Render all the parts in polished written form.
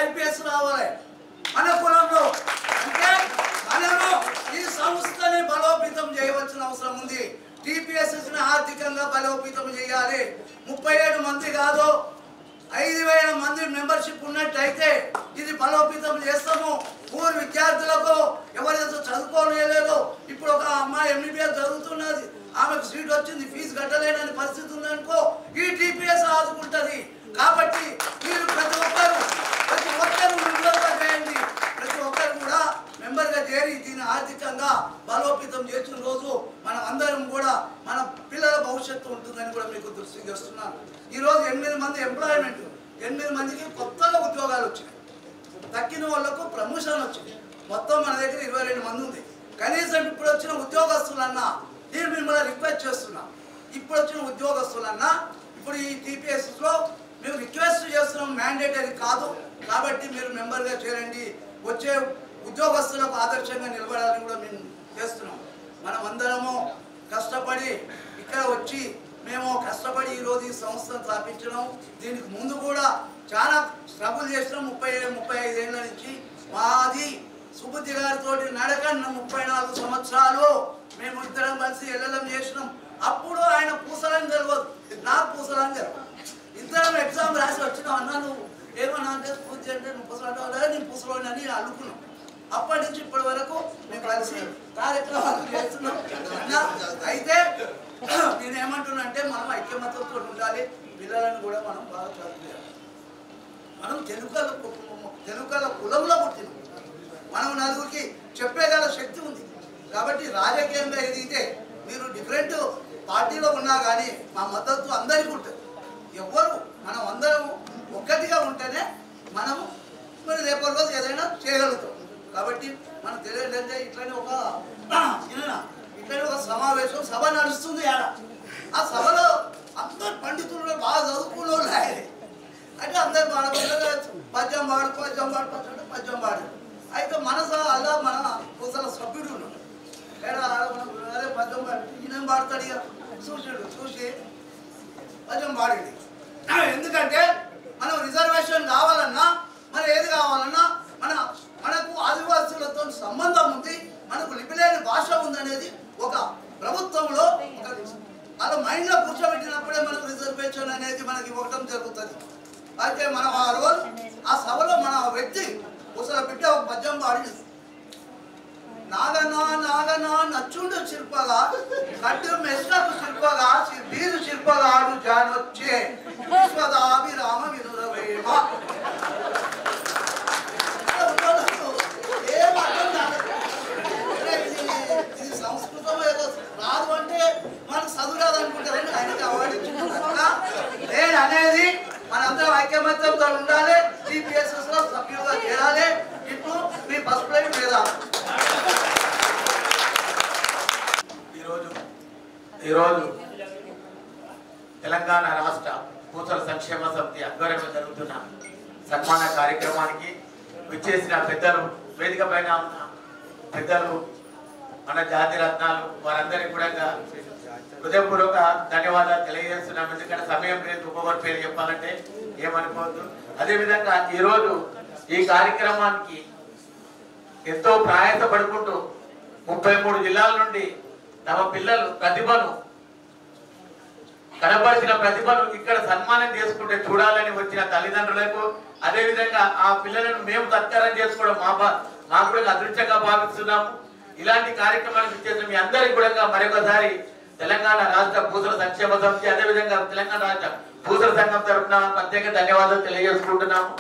IPS రావాలి మన కులంలో. అంటే మనము ఈ సంస్థని బలోపేతం చేయవలసిన అవసరం ఉంది. TPSSని ఆర్థికంగా బలోపేతం చేయాలి. 37 మంది కాదు 5,000 మంది మెంబర్షిప్ ఉన్నట్టయితే ఇది బలోపేతం చేస్తాము. ఊరు విద్యార్థులకు ఎవరైతే చదువుకోలేదో, ఇప్పుడు ఒక అమ్మాయి MBBS చదువుతున్నది, ఆమెకు సీట్ వచ్చింది, ఫీజు కట్టలేని పరిస్థితి ఉందనుకో, ఈ TPS ఆదుకుంటుంది. కాబట్టి మీరు ప్రతి ఒక్కరు మెంబర్గా చేయండి. ప్రతి ఒక్కరు కూడా మెంబర్గా చేరి దీన్ని ఆర్థికంగా బలోపేతం చేసిన రోజు మనం అందరం కూడా మన పిల్లల భవిష్యత్తు ఉంటుందని కూడా మీకు దృష్టికి వస్తున్నాను. ఈరోజు 8 మంది ఎంప్లాయ్మెంట్, 8 మందికి కొత్తగా ఉద్యోగాలు వచ్చినాయి. తక్కిన వాళ్ళకు ప్రమోషన్ వచ్చింది. మొత్తం మన దగ్గర 22 మంది ఉంది. కనీసం ఇప్పుడు వచ్చిన ఉద్యోగస్తులన్నా నేను మిమ్మల్ని రిక్వెస్ట్ చేస్తున్నా, ఇప్పుడు వచ్చిన ఉద్యోగస్తులన్నా ఇప్పుడు ఈ TPSలో మేము రిక్వెస్ట్ చేస్తున్నాం, మ్యాండేటరీ కాదు. కాబట్టి మీరు మెంబర్గా చేరండి. వచ్చే ఉద్యోగస్తులకు ఆదర్శంగా నిలబడాలని కూడా మేము చేస్తున్నాం. మనం అందరము కష్టపడి ఇక్కడ వచ్చి మేము కష్టపడి ఈరోజు ఈ సంస్థను స్థాపించడం. దీనికి ముందు కూడా చాలా స్ట్రగుల్ చేసినాం. 35 ఏళ్ళ నుంచి మాది సుబుద్ధి గారితో నడకన్న 34 సంవత్సరాలు మేము ఇద్దరం కలిసి LLM చేసినాం. అప్పుడు ఆయన పూసలని తెలియదు, నాకు పూసలని తెలియదు. ఇద్దరం ఎగ్జామ్ రాసి వచ్చినాం. అన్నా నువ్వు ఏమన్నా అంటే పూజ అంటే నువ్వు పూసలు అంటే నేను పూసలోని అని అనుకున్నాం. అప్పటి నుంచి ఇప్పటి వరకు మేము కలిసి కార్యక్రమాలు చేస్తున్నాం. అయితే నేనేమంటున్నా అంటే మనం ఐక్యమత్యంతో ఉండాలి. పిల్లలను కూడా మనం బాగా చదివేయాలి. మనం తెలుగుల కులంలో పుట్టినాం. మనం నలుగురికి చెప్పేగల శక్తి ఉంది. కాబట్టి రాజకీయంగా ఎదిగితే మీరు డిఫరెంట్ పార్టీలో ఉన్నా కానీ మా మద్దతు అందరికీ ఉంటుంది. ఎవరు మనం అందరం ఒక్కటిగా ఉంటేనే మనము మరి రేపటి రోజు ఏదైనా చేయగలుగుతాం. కాబట్టి మనం తెలియదంటే ఇట్లనే ఒక సమావేశం సభ నడుస్తుంది ఆడ. ఆ సభలో అందరు పండితులు బాగా చదువుకున్న వాళ్ళు అంటే అందరు పద్యం పాడు. అయితే అలా మన పూసల సభ్యుడు ఉన్నాడు. అదే పద్యం పాడు ఈయన పాడతాడు. ఇక చూసి పద్యం పాడండి. ఎందుకంటే మనం రిజర్వేషన్ కావాలన్నా మరి ఏది కావాలన్నా మనకు ఆదివాసులతో సంబంధం ఉంది, మనకు లిపిలేని భాష ఉందనేది ఒక ప్రభుత్వంలో అలా మైండ్లో కూర్చోబెట్టినప్పుడే మనకు రిజర్వేషన్ అనేది మనకి ఇవ్వటం జరుగుతుంది. అయితే మనం ఆ రోజు ఆ సభలో మన వ్యక్తి ముసల బిడ్డ ఒక పద్యం పాడింది. నాగనా నచ్చుండు శిల్పగా కట్టు మెస్లకు శిల్పగా బీరు శిల్పగాడు జానొచ్చే విశ్వదాభిరామ వినురవేమ. ఇది సంస్కృతం ఏదో రాదు అంటే మనకు చదువు రాదు అనుకుంటారని ఆయనకి అవార్డు ఇచ్చింది. నేను అనేది మనందరం ఐక్యమత్యంతో ఉండాలి. TPSSలో సభ్యులుగా చేరాలి. ఇప్పుడు మీ ఫస్ట్ ప్లేట్ లేదా ఈరోజు తెలంగాణ రాష్ట్ర పూసల సంక్షేమ సమితి ఆధ్వర్యంలో జరుగుతున్న సన్మాన కార్యక్రమానికి విచ్చేసిన పెద్దలు, వేదిక పైన ఉన్న పెద్దలు, మన జాతి రత్నాలు, వారందరికీ కూడా హృదయపూర్వక ధన్యవాదాలు తెలియజేస్తున్నాం. ఎందుకంటే సమయం లేదు, ఒక్కొక్కరి పేరు చెప్పాలంటే ఏమనుకోవద్దు. అదేవిధంగా ఈరోజు ఈ కార్యక్రమానికి ఎంతో ప్రయాసపడుకుంటూ 33 జిల్లాల నుండి తమ పిల్లలు కనబరిచిన ప్రతిభను ఇక్కడ సన్మానం చేసుకుంటే చూడాలని వచ్చిన తల్లిదండ్రులకు, అదేవిధంగా ఆ పిల్లలను మేము సత్కారం చేసుకోవడం మాకు కూడా అదృష్టంగా భావిస్తున్నాము. ఇలాంటి కార్యక్రమాలు ఇచ్చేసిన మీ అందరికీ కూడా మరొకసారి తెలంగాణ రాష్ట్ర పూసల సంక్షేమ సమితి, అదేవిధంగా తెలంగాణ రాష్ట్ర పూసల సంఘం తరఫున ప్రత్యేక ధన్యవాదాలు తెలియజేసుకుంటున్నాము.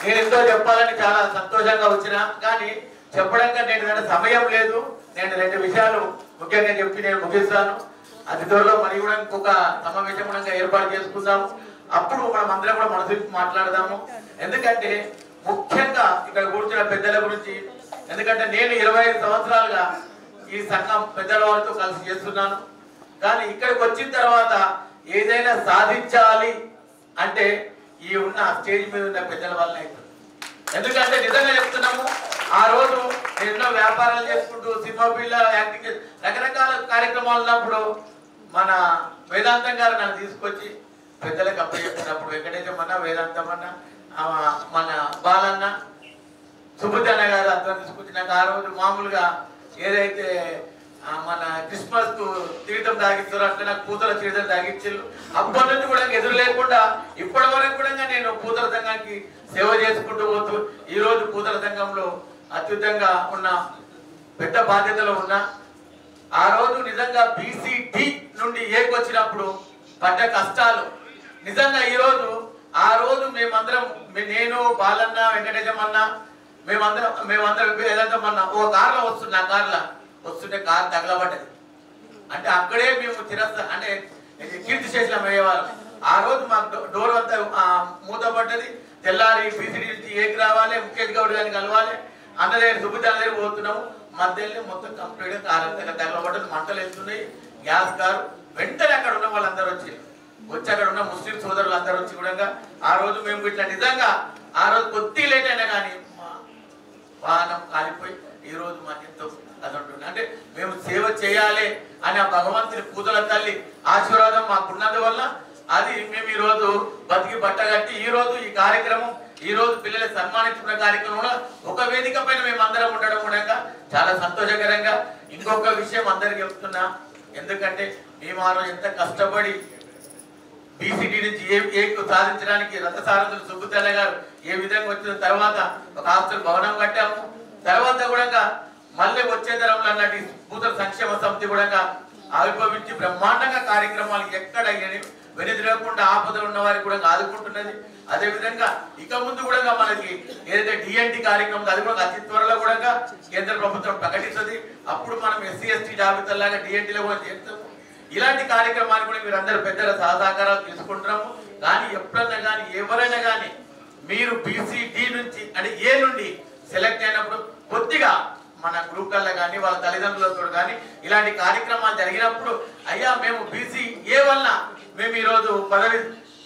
నేను ఎంతో చెప్పాలని చాలా సంతోషంగా వచ్చినా కానీ చెప్పడానికి నేను సమయం లేదు. నేను 2 విషయాలు ముఖ్యంగా చెప్పి నేను ముగిస్తాను. అతి త్వరలో మరి కూడా ఇంకొక సమావేశం కూడా ఏర్పాటు చేసుకుందాము. అప్పుడు మనం అందరం కూడా మనసు మాట్లాడదాము. ఎందుకంటే ముఖ్యంగా ఇక్కడ కూర్చున్న పెద్దల గురించి, ఎందుకంటే నేను 25 సంవత్సరాలుగా ఈ సంఘం పెద్దల వారితో కలిసి చేస్తున్నాను. కానీ ఇక్కడికి వచ్చిన తర్వాత ఏదైనా సాధించాలి అంటే ఈ ఉన్న స్టేజ్ మీద ఉన్న పెద్దల వల్ల అవుతుంది. ఎందుకంటే నిజంగా చెప్తున్నాము, ఆ రోజు ఎన్నో వ్యాపారాలు చేసుకుంటూ సినిమా ఫీల్డ్ యాక్టింగ్ రకరకాల కార్యక్రమాలు ఉన్నప్పుడు మన వేదాంతం గారు నన్ను తీసుకొచ్చి పెద్దలకు అప్పచెప్పినప్పుడు వెంకటేశం అన్న, వేదాంతం అన్న, మన బాలన్న సుబ్బుద్దన్న గారు అందరూ తీసుకొచ్చినాక ఆ రోజు మామూలుగా ఏదైతే మన క్రిస్మస్ కు తీర్థం తాగిస్తారు అట్లా నాకు పూతల తీర్థం తాగించారు. అప్పటి నుంచి కూడా ఎదురు లేకుండా ఇప్పటి వరకు కూడా నేను పూతల సంఘానికి సేవ చేసుకుంటూ పోతూ ఈ రోజు పూతల సంఘంలో అత్యుతంగా ఉన్న పెద్ద బాధ్యతలో ఉన్నా. ఆ రోజు నిజంగా BCD నుండి ఏకి వచ్చినప్పుడు పడ్డ కష్టాలు నిజంగా ఈ రోజు ఆ రోజు మేమందరం నేను బాలన్న వెంకటేశమన్న మేమందరం ఏదంటే మొన్న ఓ కార్లో వస్తున్నా కార్లో వస్తుంటే కారు తగలబడ్డది. అంటే అక్కడే మేము అంటే కీర్తి స్టేషన్ అయ్యేవాళ్ళం. ఆ రోజు మాకు డోర్ అంతా మూతపడ్డది. తెల్లారి BCD నుంచి ఏకి రావాలి, ముఖేష్ గౌడ్ గారిని కలవాలి, అన్న దగ్గర సుబ్బుద్దన్న దగ్గర పోతున్నాము. మధ్యలో మొత్తం కంప్లీట్గా కారు అంతా తగలబడ్డది, మంటలు వెళ్తున్నాయి, గ్యాస్ కారు. వెంటనే అక్కడ ఉన్న వాళ్ళందరూ వచ్చి అక్కడ ఉన్న ముస్లిం సోదరులు అందరూ వచ్చి కూడా ఆ రోజు మేము ఇట్లా నిజంగా ఆ రోజు కొద్ది లేట్ అయినా కానీ మా వాహనం కాలిపోయి ఈ రోజు మాకు ఎంతో అది ఉంటుంది. అంటే మేము సేవ చేయాలి అని ఆ భగవంతుని పూజల తల్లి ఆశీర్వాదం మాకున్నందువల్ల అది మేము ఈ రోజు బతికి బట్టగట్టి ఈ రోజు ఈ కార్యక్రమం ఈ రోజు పిల్లల్ని సన్మానించుకున్న కార్యక్రమంలో ఒక వేదిక పైన మేము అందరం ఉండడం కూడా చాలా సంతోషకరంగా. ఇంకొక విషయం అందరికి చెప్తున్నా, ఎందుకంటే మేము ఆ రోజు ఎంత కష్టపడి BCD నుంచి ఏ సాధించడానికి రథసారథులు సుబ్బుద్దన్న గారు ఏ విధంగా వచ్చిన తర్వాత ఒక హాస్టల్ భవనం కట్టాము. తర్వాత కూడా మళ్ళీ వచ్చే తరంలో అన్నట్టు పూతల సంక్షేమ సమితి కూడా ఆవిర్భవించి బ్రహ్మాండంగా కార్యక్రమాలు ఎక్కడ వెనుదిరగకుండా ఆపదలు ఉన్న వారికి కూడా ఆదుకుంటున్నది. అదేవిధంగా ఇక ముందు కూడా మనకి ఏదైతే DNT కార్యక్రమం అది కూడా అతి త్వరలో కూడా కేంద్ర ప్రభుత్వం ప్రకటిస్తుంది. అప్పుడు మనం SC ST జాబితాలాగా DNTలో కూడా చేస్తాము. ఇలాంటి కార్యక్రమాన్ని కూడా మీరు అందరూ పెద్దల సహకారాలు తీసుకుంటున్నాము. కానీ ఎప్పుడన్నా కానీ ఎవరైనా కానీ మీరు BCD నుంచి అంటే A నుండి సెలెక్ట్ అయినప్పుడు కొద్దిగా మన గ్రూప్లలో కానీ వాళ్ళ తల్లిదండ్రులతో కానీ ఇలాంటి కార్యక్రమాలు జరిగినప్పుడు అయ్యా మేము BCA వల్ల మేము ఈరోజు పదవి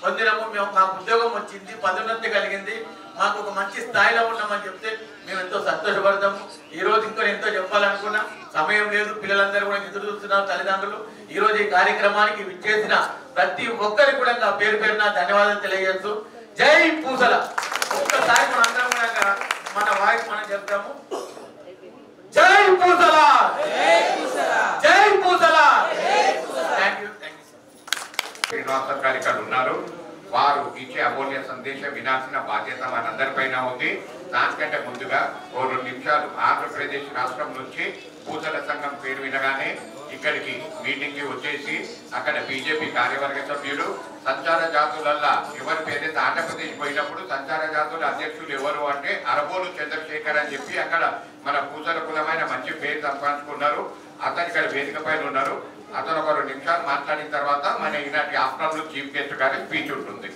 పొందినము, మేము మాకు ఉద్యోగం వచ్చింది, పదోన్నతి కలిగింది, మాకు ఒక మంచి స్థాయిలో ఉన్నామని చెప్తే మేము ఎంతో సంతోషపడతాము. ఈ రోజు ఇంకో ఎంతో చెప్పాలనుకున్నా సమయం లేదు, పిల్లలందరూ కూడా ఎదురు చూస్తున్నారు తల్లిదండ్రులు. ఈ రోజు ఈ కార్యక్రమానికి విచ్చేసిన ప్రతి ఒక్కరికి కూడా పేరు పేరున ధన్యవాదాలు తెలియజేస్తూ జై పూసల. ఒక్కసారి మన అందరం కూడా మన వాయిస్ మనం చెప్తాము, జై పూసల, జై పూసల. Thank you. శ్రీనివాస గారు ఇక్కడ ఉన్నారు. వారు ఇచ్చే అమూల్య సందేశం వినాల్సిన బాధ్యత మనందరిపైన ఉంది. దానికంటే ముందుగా ఓ 2 నిమిషాలు ఆంధ్రప్రదేశ్ రాష్ట్రం నుంచి పూసల సంఘం పేరు వినగానే ఇక్కడికి మీటింగ్ కి వచ్చేసి అక్కడ బీజేపీ కార్యవర్గ సభ్యులు సంచార జాతులల్లా ఎవరి పేరైతే ఆంధ్రప్రదేశ్ పోయినప్పుడు సంచార జాతుల అధ్యక్షులు ఎవరు అంటే అరబోలు చంద్రశేఖర్ అని చెప్పి అక్కడ మన పూసల కులమైన మంచి పేరు సంపాదించుకున్నారు. అతను ఇక్కడ వేదిక పైన ఉన్నారు. అతను ఒక 2 నిమిషాలు మాట్లాడిన తర్వాత మన ఈనాటి ఆఫ్టర్నూన్ చీఫ్ గెస్ట్ గారి స్పీచ్ ఉంటుంది.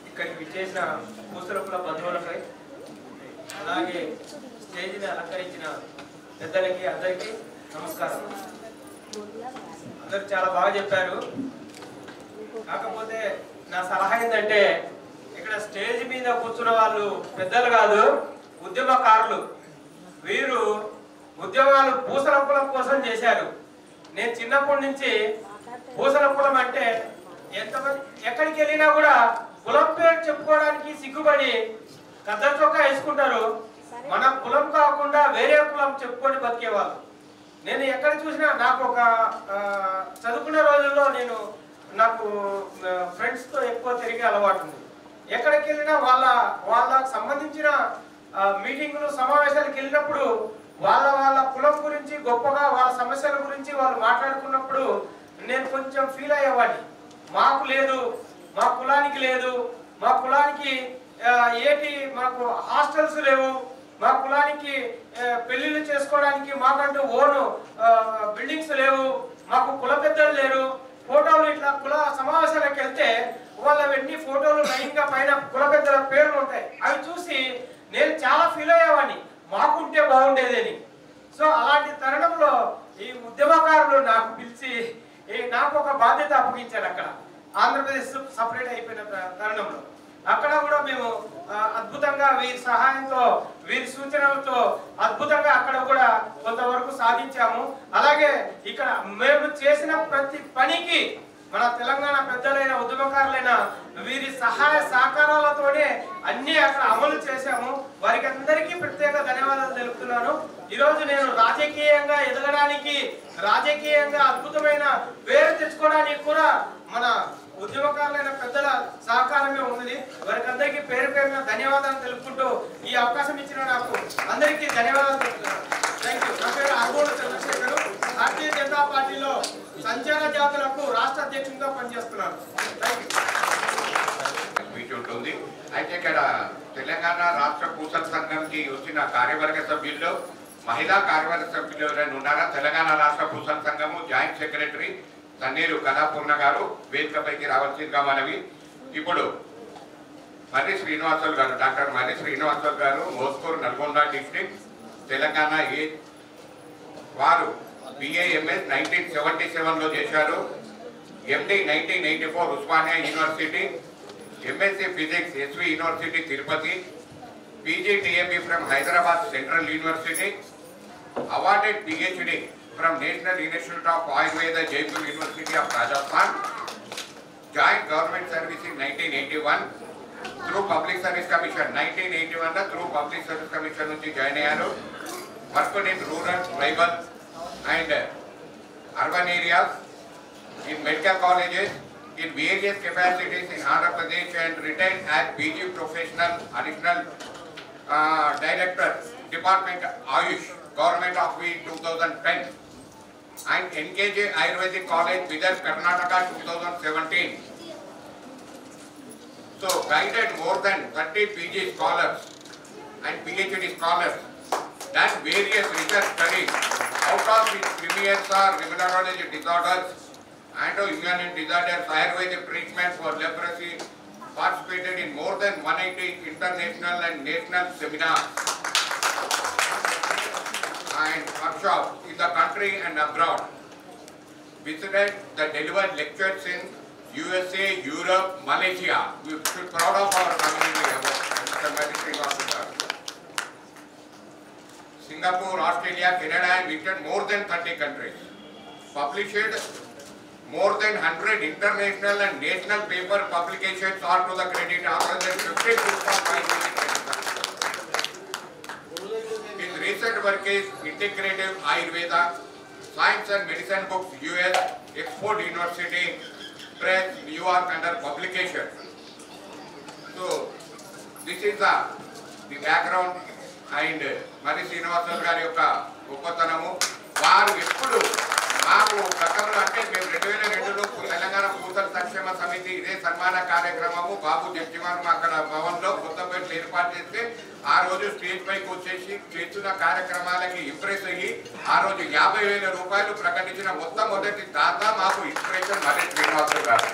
ఇక్కడికి విచ్చేసిన పూసల కుల బంధువులపై అలాగే స్టేజ్ని అలంకరించిన పెద్దలకి అందరికీ నమస్కారం. అందరు చాలా బాగా చెప్పారు. కాకపోతే నా సలహా ఏంటంటే ఇక్కడ స్టేజ్ మీద కూర్చున్న వాళ్ళు పెద్దలు కాదు, ఉద్యమకారులు. వీరు ఉద్యమాలు పూసల కులం కోసం చేశారు. నేను చిన్నప్పటి నుంచి పూసల కులం అంటే ఎంతమంది ఎక్కడికి వెళ్ళినా కూడా కులం పేరు చెప్పుకోవడానికి సిగ్గుపడి కద్దరు చొక్కా వేసుకుంటారు. మన కులం కాకుండా వేరే కులం చెప్పుకొని బతికేవాళ్ళు. నేను ఎక్కడ చూసినా నాకు ఒక చదువుకునే రోజుల్లో నాకు ఫ్రెండ్స్తో ఎక్కువ తిరిగే అలవాటు ఉంది. ఎక్కడికి వెళ్ళినా వాళ్ళకు సంబంధించిన మీటింగులు సమావేశాలకు వెళ్ళినప్పుడు వాళ్ళ కులం గురించి గొప్పగా వాళ్ళ సమస్యల గురించి వాళ్ళు మాట్లాడుకున్నప్పుడు నేను కొంచెం ఫీల్ అయ్యేవాడిని. మాకు లేదు, మా కులానికి లేదు, మా కులానికి మాకు హాస్టల్స్ లేవు, మా కులానికి పెళ్లిళ్ళు చేసుకోవడానికి మాకంటూ ఓను బిల్డింగ్స్ లేవు, మాకు కుల పెద్దలు లేరు. ఫోటోలు ఇట్లా కుల సమావేశాలకు వెళ్తే వాళ్ళవన్నీ ఫోటోలు లైన్గా పైన కుల పెద్దల పేర్లు ఉంటాయి. అవి చూసి నేను చాలా ఫీల్ అయ్యేవాడిని, మాకుంటే బాగుండేదని. సో అలాంటి తరుణంలో ఈ ఉద్యమకారులు నాకు పిలిచి నాకు ఒక బాధ్యత అప్పగించారు. అక్కడ ఆంధ్రప్రదేశ్ సపరేట్ అయిపోయిన తరుణంలో అక్కడ కూడా మేము అద్భుతంగా వీరి సహాయంతో వీరి సూచనలతో అద్భుతంగా అక్కడ కూడా కొంతవరకు సాధించాము. అలాగే ఇక్కడ మేము చేసిన ప్రతి పనికి మన తెలంగాణ పెద్దలైన ఉద్యమకారులైన వీరి సహాయ సహకారాలతోనే అన్ని అక్కడ అమలు చేశాము. వారికి అందరికీ ప్రత్యేక ధన్యవాదాలు తెలుపుతున్నాను. ఈరోజు నేను రాజకీయంగా ఎదగడానికి, రాజకీయంగా అద్భుతమైన పేరు తెచ్చుకోవడానికి కూడా మన ఉద్యమకారులైన పెద్దల సహకారమే ఉన్నది. వారికి అందరికీ పేరు పేరున ధన్యవాదాలు తెలుపుకుంటూ ఈ అవకాశం ఇచ్చిన నాకు అందరికీ ధన్యవాదాలు తెలుపుతున్నాను. Thank you. నా పేరు అర్గోడు చంద్రశేఖర్. భారతీయ జనతా పార్టీలో సంచార జాతులకు రాష్ట్ర అధ్యక్షునిగా పనిచేస్తున్నాను. ఉంటుంది. అయితే ఇక్కడ తెలంగాణ రాష్ట్ర పూసల సంఘంకి వచ్చిన కార్యవర్గ సభ్యుల్లో మహిళా కార్యవర్గ సభ్యులు ఎవరైనా ఉన్నారా? తెలంగాణ రాష్ట్ర పూసల సంఘము జాయింట్ సెక్రటరీ తన్నీరు కళాపూర్ణ గారు వేదికపైకి రావాల్సిందిగా మనవి. ఇప్పుడు మర్రి శ్రీనివాసులు గారు, డాక్టర్ మర్రి శ్రీనివాసులు గారు, మోస్కూరు నల్గొండ డిస్ట్రిక్ట్, తెలంగాణ. వారు BAMS 1977లో చేశారు. MD 1984 Osmania university, MSc Physics SV University Tirupati, PG DMB from Hyderabad Central University, awarded PhD from National Institute of Ayurveda Jaipur University of Rajasthan, joined government service in 1981 through Public Service Commission. 1981 through Public Service Commission nunchi join ayyaru. Worked in rural, tribal and urban areas, in medical colleges, in various capacities in Andhra Pradesh, and retired as PG Professional Additional Director, Department Ayush, Government of 2010, and NKJ Ayurvedic College, Bidar, Karnataka 2017. So guided more than 30 PG scholars and PhD scholars, done various research studies. Out of his premiers are immunology disorders, autoimmune disorders, Ayurvedic treatment for leprosy, participated in more than 180 international and national seminars and workshops in the country and abroad. Visited the delivered lectures in USA, Europe, Malaysia. We should be proud of our community about Mr. Mary Srinivasan. Singapore, Australia, Canada, and visited more than 30 countries. Published more than 100 international and national paper publications are to the credit of more than 50 books of Ayurvedic. His recent work is Integrative Ayurveda, Science and Medicine Books, US, Oxford University Press, New York, under publication. So, this is the background. And Mari Srinivasan గారి యొక్క గొప్పతనము. వారు ఎప్పుడు మాకు గతంలో అంటే మేము 2002లో తెలంగాణ పూసల సంక్షేమ సమితి ఇదే సన్మాన కార్యక్రమము బాబు జగ్జీవన్ అక్కడ భవన్లో కొత్తపేటలో ఏర్పాటు చేస్తే ఆ రోజు స్టేజ్ పైకి వచ్చేసి చేస్తున్న కార్యక్రమాలకి ఇంప్రెస్ అయ్యి ఆ రోజు 50,000 రూపాయలు ప్రకటించిన మొట్టమొదటి దాత మాకు ఇన్స్పిరేషన్ మర్రి శ్రీనివాసులు గారు.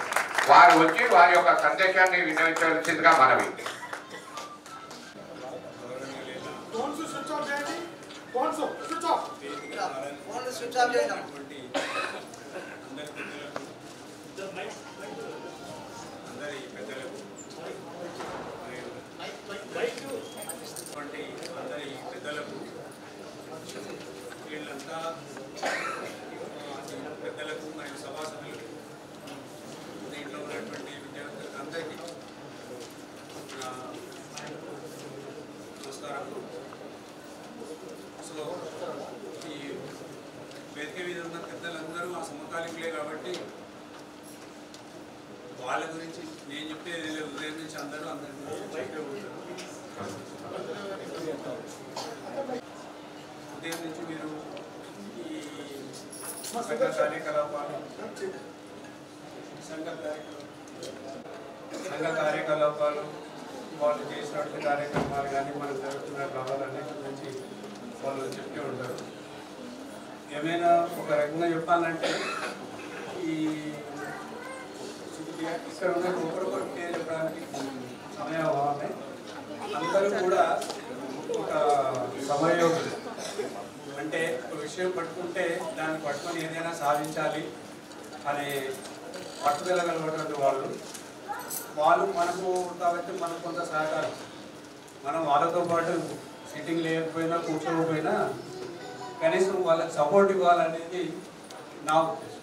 వారు వచ్చి వారి యొక్క సందేశాన్ని వినియోగించవలసిందిగా మనవి. వీళ్ళంతా పెద్దలకు మరియు సభాసభ్యులకు దీంట్లో ఉన్నటువంటి విద్యార్థులకు అందరికీ నమస్కారం. సో ఈ వేదిక మీద ఉన్న పెద్దలందరూ ఆ సమకాలికులే కాబట్టి వాళ్ళ గురించి నేను చెప్పేది ఉదయం నుంచి అందరూ అందరి గురించి చెప్పే ఉంటారు. ఉదయం నుంచి మీరు ఈ సంఘ కార్యకలాపాలు వాళ్ళు చేసినటువంటి కార్యక్రమాలు కానీ మనం జరుగుతున్న భావాలన్నిటి గురించి వాళ్ళు చెప్తూ ఉంటారు. ఏమైనా ఒక రకంగా చెప్పాలంటే ఈ ఇక్కడ ఉన్న ఒకరొకరు పేరు చెప్పడానికి సమయం అవ్వాలి. అందరూ కూడా ఒక సమయోగులు, అంటే ఒక విషయం పట్టుకుంటే దాన్ని పట్టుకొని ఏదైనా సాధించాలి అనే పట్టుదల కలిగినటువంటి వాళ్ళు మనకు కాబట్టి మనకు కొంత సహకారం, మనం వాళ్ళతో పాటు సిట్టింగ్ లేకపోయినా కూర్చోకపోయినా కనీసం వాళ్ళకి సపోర్ట్ ఇవ్వాలనేది నా ఉద్దేశం.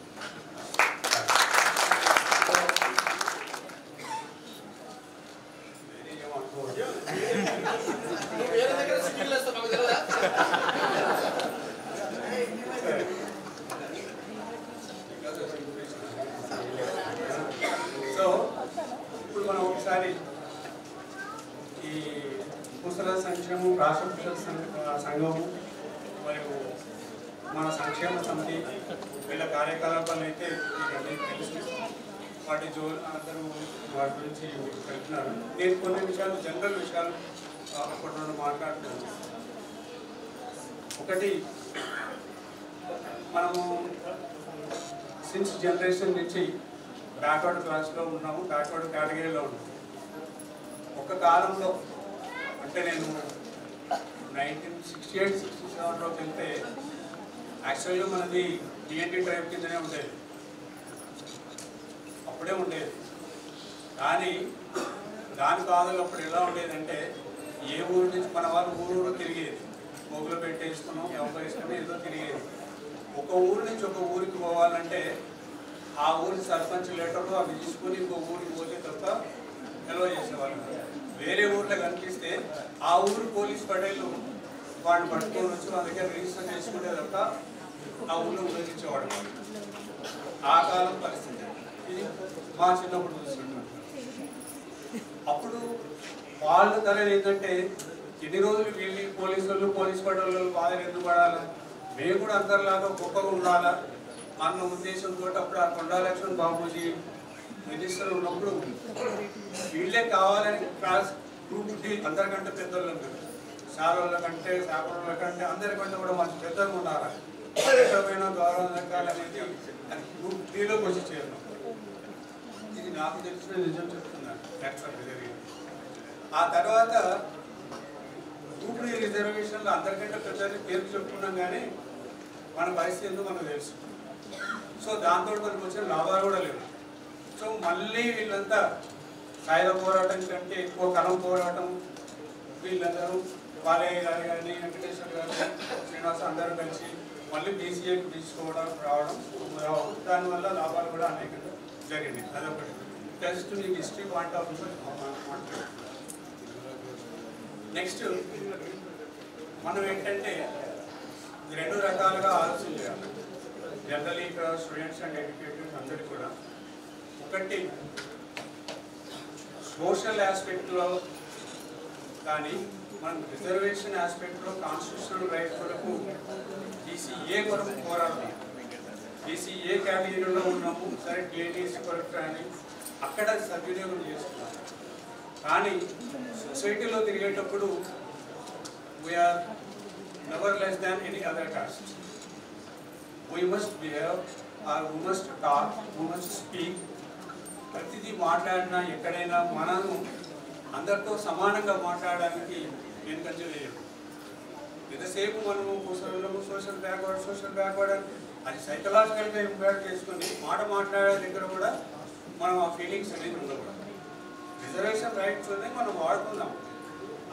అసోసియేషను, రాష్ట్ర పురుషుల సంఘము మరియు మన సంక్షేమ సమితి వీళ్ళ కార్యకలాపాలు అయితే మీకు తెలుసు. వాటి అందరూ వాటి గురించి చెప్తున్నారు. నేను కొన్ని విషయాలు జనరల్ విషయాలు ఒకటి రెండు మాట్లాడుతున్నాను. ఒకటి, మనము సిన్స్ జనరేషన్ నుంచి బ్యాక్వర్డ్ క్లాస్లో ఉన్నాము, బ్యాక్వర్డ్ కేటగిరీలో ఉన్నాము. ఒక కాలంలో అంటే నేను 1968-67లోకి వెళ్తే యాక్చువల్గా మనది డిఎన్టీ ట్రైబ్ కిందనే ఉండేది, అప్పుడే ఉండేది. కానీ దాని కాదు అప్పుడు ఎలా ఉండేదంటే ఏ ఊరు నుంచి మన వాళ్ళు ఊరు తిరిగేది, మొగులు పెట్టేసుకున్నాం, వ్యవహరిస్తున్నాం, ఏదో తిరిగేది. ఒక ఊరు నుంచి ఒక ఊరికి పోవాలంటే ఆ ఊరి సర్పంచ్ లెటర్లు అవి తీసుకొని ఇంకో ఊరికి పోతే తప్ప నిల్వ చేసేవాళ్ళు. వేరే ఊర్లో కనిపిస్తే ఆ ఊరు పోలీస్ పడేళ్ళు వాడిని పట్టుకొని వచ్చి వాళ్ళ దగ్గర రిజిస్టర్ చేసుకుంటే తప్ప ఆ ఊళ్ళో ఉపయోగించేవాడు. ఆ కాలం పరిస్థితి ఇది మా చిన్నప్పుడు చూస్తున్నాం. అప్పుడు వాళ్ళ తల ఏంటంటే ఎన్ని రోజులు వీళ్ళు పోలీస్ పడేళ్ళు బాధలు ఎందుకు పడాలి, మేము కూడా అందరిలాగా గొప్పగా ఉండాలా అన్న ఉద్దేశంతో అప్పుడు ఆ కొండా లక్ష్మణ్ బాబూజీ మినిస్టర్ ఉన్నప్పుడు వీళ్ళే కావాలని క్లాస్ గ్రూప్ డి అందరికంటే పెద్దోళ్ళు ఉన్నారు. సారోళ్ళ కంటే సాపరుల కంటే అందరికంటే కూడా మంచి పెద్దగా ఉండాలి, ఎక్కడైనా గౌరవం దక్కాలనేది అది గ్రూప్ డిలోకి వచ్చి చేరడం. ఇది నాకు తెలిసిన నిజం చెప్తున్నాను. ఆ తర్వాత గ్రూప్ డి రిజర్వేషన్లో అందరికంటే పెద్దది పేరు చెప్పుకున్నాం, కానీ మన పరిస్థితి ఎందుకు మనకు తెలుసు. సో దాంతో మనకు వచ్చిన లాభాలు కూడా లేవు. సో మళ్ళీ వీళ్ళంతా సాయుధ పోరాటం కంటే ఎక్కువ కలం పోరాటం, వీళ్ళందరూ బాలయ్య గారు కానీ వెంకటేశ్వర గారు శ్రీనివాస అందరూ కలిసి మళ్ళీ బీసీఏకి తీసుకోవడం రావడం, దానివల్ల లాభాలు కూడా అనేకంగా జరిగింది. అదొకటి. జస్ట్ మీకు హిస్టరీ పాయింట్ ఆఫ్ వ్యూ మాట్లాడుతున్నాం. నెక్స్ట్ మనం ఏంటంటే రెండు రకాలుగా ఆలోచన చేయాలి జనరల్లీ ఇక్కడ స్టూడెంట్స్ అండ్ ఎడ్యుకేటర్స్ అందరికీ కూడా. ఒకటి సోషల్ ఆస్పెక్ట్లో కానీ మనం రిజర్వేషన్ ఆస్పెక్ట్లో కాన్స్టిట్యూషనల్ రైట్ కొరకు బీసీఏ కొరకు పోరాడుతున్నాం. బీసీఏ కేటగిరీలో ఉన్నాము, సరే టీఐటీసీ కొరకు కానీ అక్కడ సద్వినియోగం చేస్తున్నాం. కానీ సొసైటీలో తిరిగేటప్పుడు we're never less than any other caste. We must behave or we must talk, we must speak. ప్రతిదీ మాట్లాడినా ఎక్కడైనా మనము అందరితో సమానంగా మాట్లాడడానికి వెనుకంజ లేదు. ఎంతసేపు మనము సోషల్ బ్యాక్వర్డ్ అని అది సైకలాజికల్గా ఇంపాక్ట్ చేసుకుని మాట్లాడే దగ్గర కూడా మనం ఆ ఫీలింగ్స్ అనేది ఉండకూడదు. రిజర్వేషన్ రైట్స్ మనం వాడుకుందాం,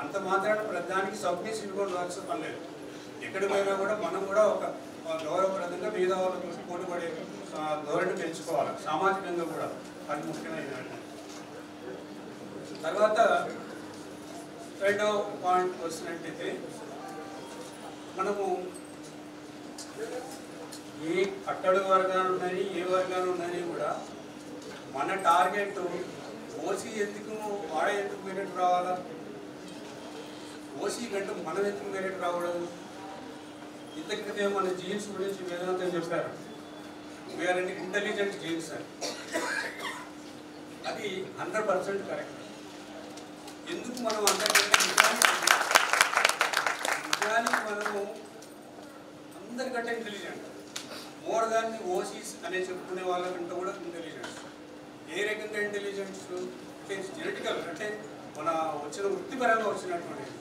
అంత మాత్రాన ప్రధానికి సబ్మిషన్ కూడా రాల్సిన పని లేదు. ఎక్కడికి పోయినా కూడా మనం కూడా ఒక గౌరవప్రదంగా మిగతా వాళ్ళతో పోటీపడే ధోరణి పెంచుకోవాలి, సామాజికంగా కూడా. అది ముఖ్యమైన. తర్వాత రెండో పాయింట్ వచ్చినట్టయితే మనము ఏ అట్టడు వర్గాలు ఉన్నాయి, ఏ వర్గాలు ఉన్నాయి కూడా మన టార్గెట్ ఓసీ ఎందుకు వాడే ఎందుకు మెరిట్ రావాలా, ఓసీ కంటే మనం ఎందుకు మెరిట్ రావడం. ఇంతకైతే మన జీన్స్ గురించి వేదాంత చెప్పారు, వీఆర్ ఇంటెలిజెంట్ జీన్స్ అని. అది 100% కరెక్ట్. ఎందుకు మనం అందరికంటే నిజానికి మనము అందరికంటే intelligent, more than the OCs అనే చెప్పుకునే వాళ్ళకంటే కూడా ఇంటెలిజెన్స్. ఏ రకంగా ఇంటెలిజెన్స్ అంటే జెనెటికల్, అంటే మన వచ్చిన వృత్తిపరంగా వచ్చినటువంటి.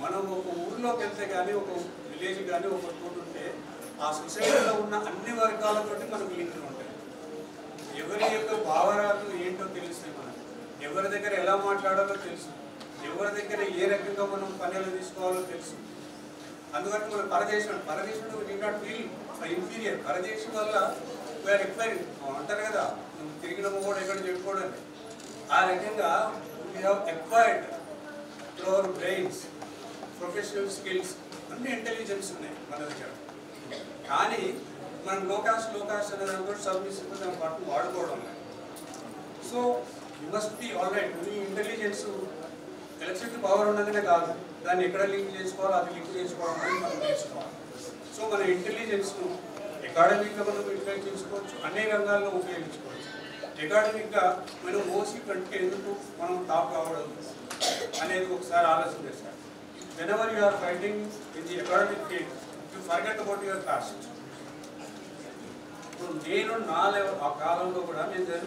మనం ఒక ఊర్లోకి వెళ్తే కానీ, ఒక విలేజ్ కానీ, ఒక చోటు ఉంటే ఆ సొసైటీలో ఉన్న అన్ని వర్గాలతోటి మనకు లింకులు ఉంటాయి. ఎవరి యొక్క భావనాలు ఏంటో తెలుస్తాయి మనకు, ఎవరి దగ్గర ఎలా మాట్లాడాలో తెలుసు, ఎవరి దగ్గర ఏ రకంగా మనం పనులు తీసుకోవాలో తెలుసు. అందువల్ల మనం పరదేశంలో డి నాట్ ఫీల్ ఇన్ఫీరియర్. పరదేశం వల్ల వీఆర్ ఎక్వైరింగ్ అంటారు కదా, తిరిగినము కూడా ఎక్కడ చెప్పుకోవడానికి. ఆ రకంగా we have acquired through our brains, professional skills, అన్ని ఇంటెలిజెన్స్ ఉన్నాయి మన దగ్గర. కానీ మనం లోకాస్ అనే దాని కూడా సబ్మిషన్ దాని పట్టు వాడుకోవడం. So you must be all right. Me intelligence electricity power ఉండగానే కాదు, దాన్ని ఎక్కడ లింక్ చేసుకోవాలో అది లింక్ చేసుకోవడం అనేది మనం నేర్చుకోవాలి. సో మన ఇంటెలిజెన్స్ను అకాడమిక్గా మనం యూటిలైజ్ చేసుకోవచ్చు, అన్ని రంగాల్లో ఉపయోగించుకోవచ్చు. అకాడమిక్గా మనం ఓసీ కంటే ఎందుకు మనం టాప్ కావడం అనేది ఒకసారి ఆలోచన చేస్తాం. whenever you are fighting in the academic field, you forget about your past. ఇప్పుడు నేను నా లెవెల్ ఆ కాలంలో కూడా నేను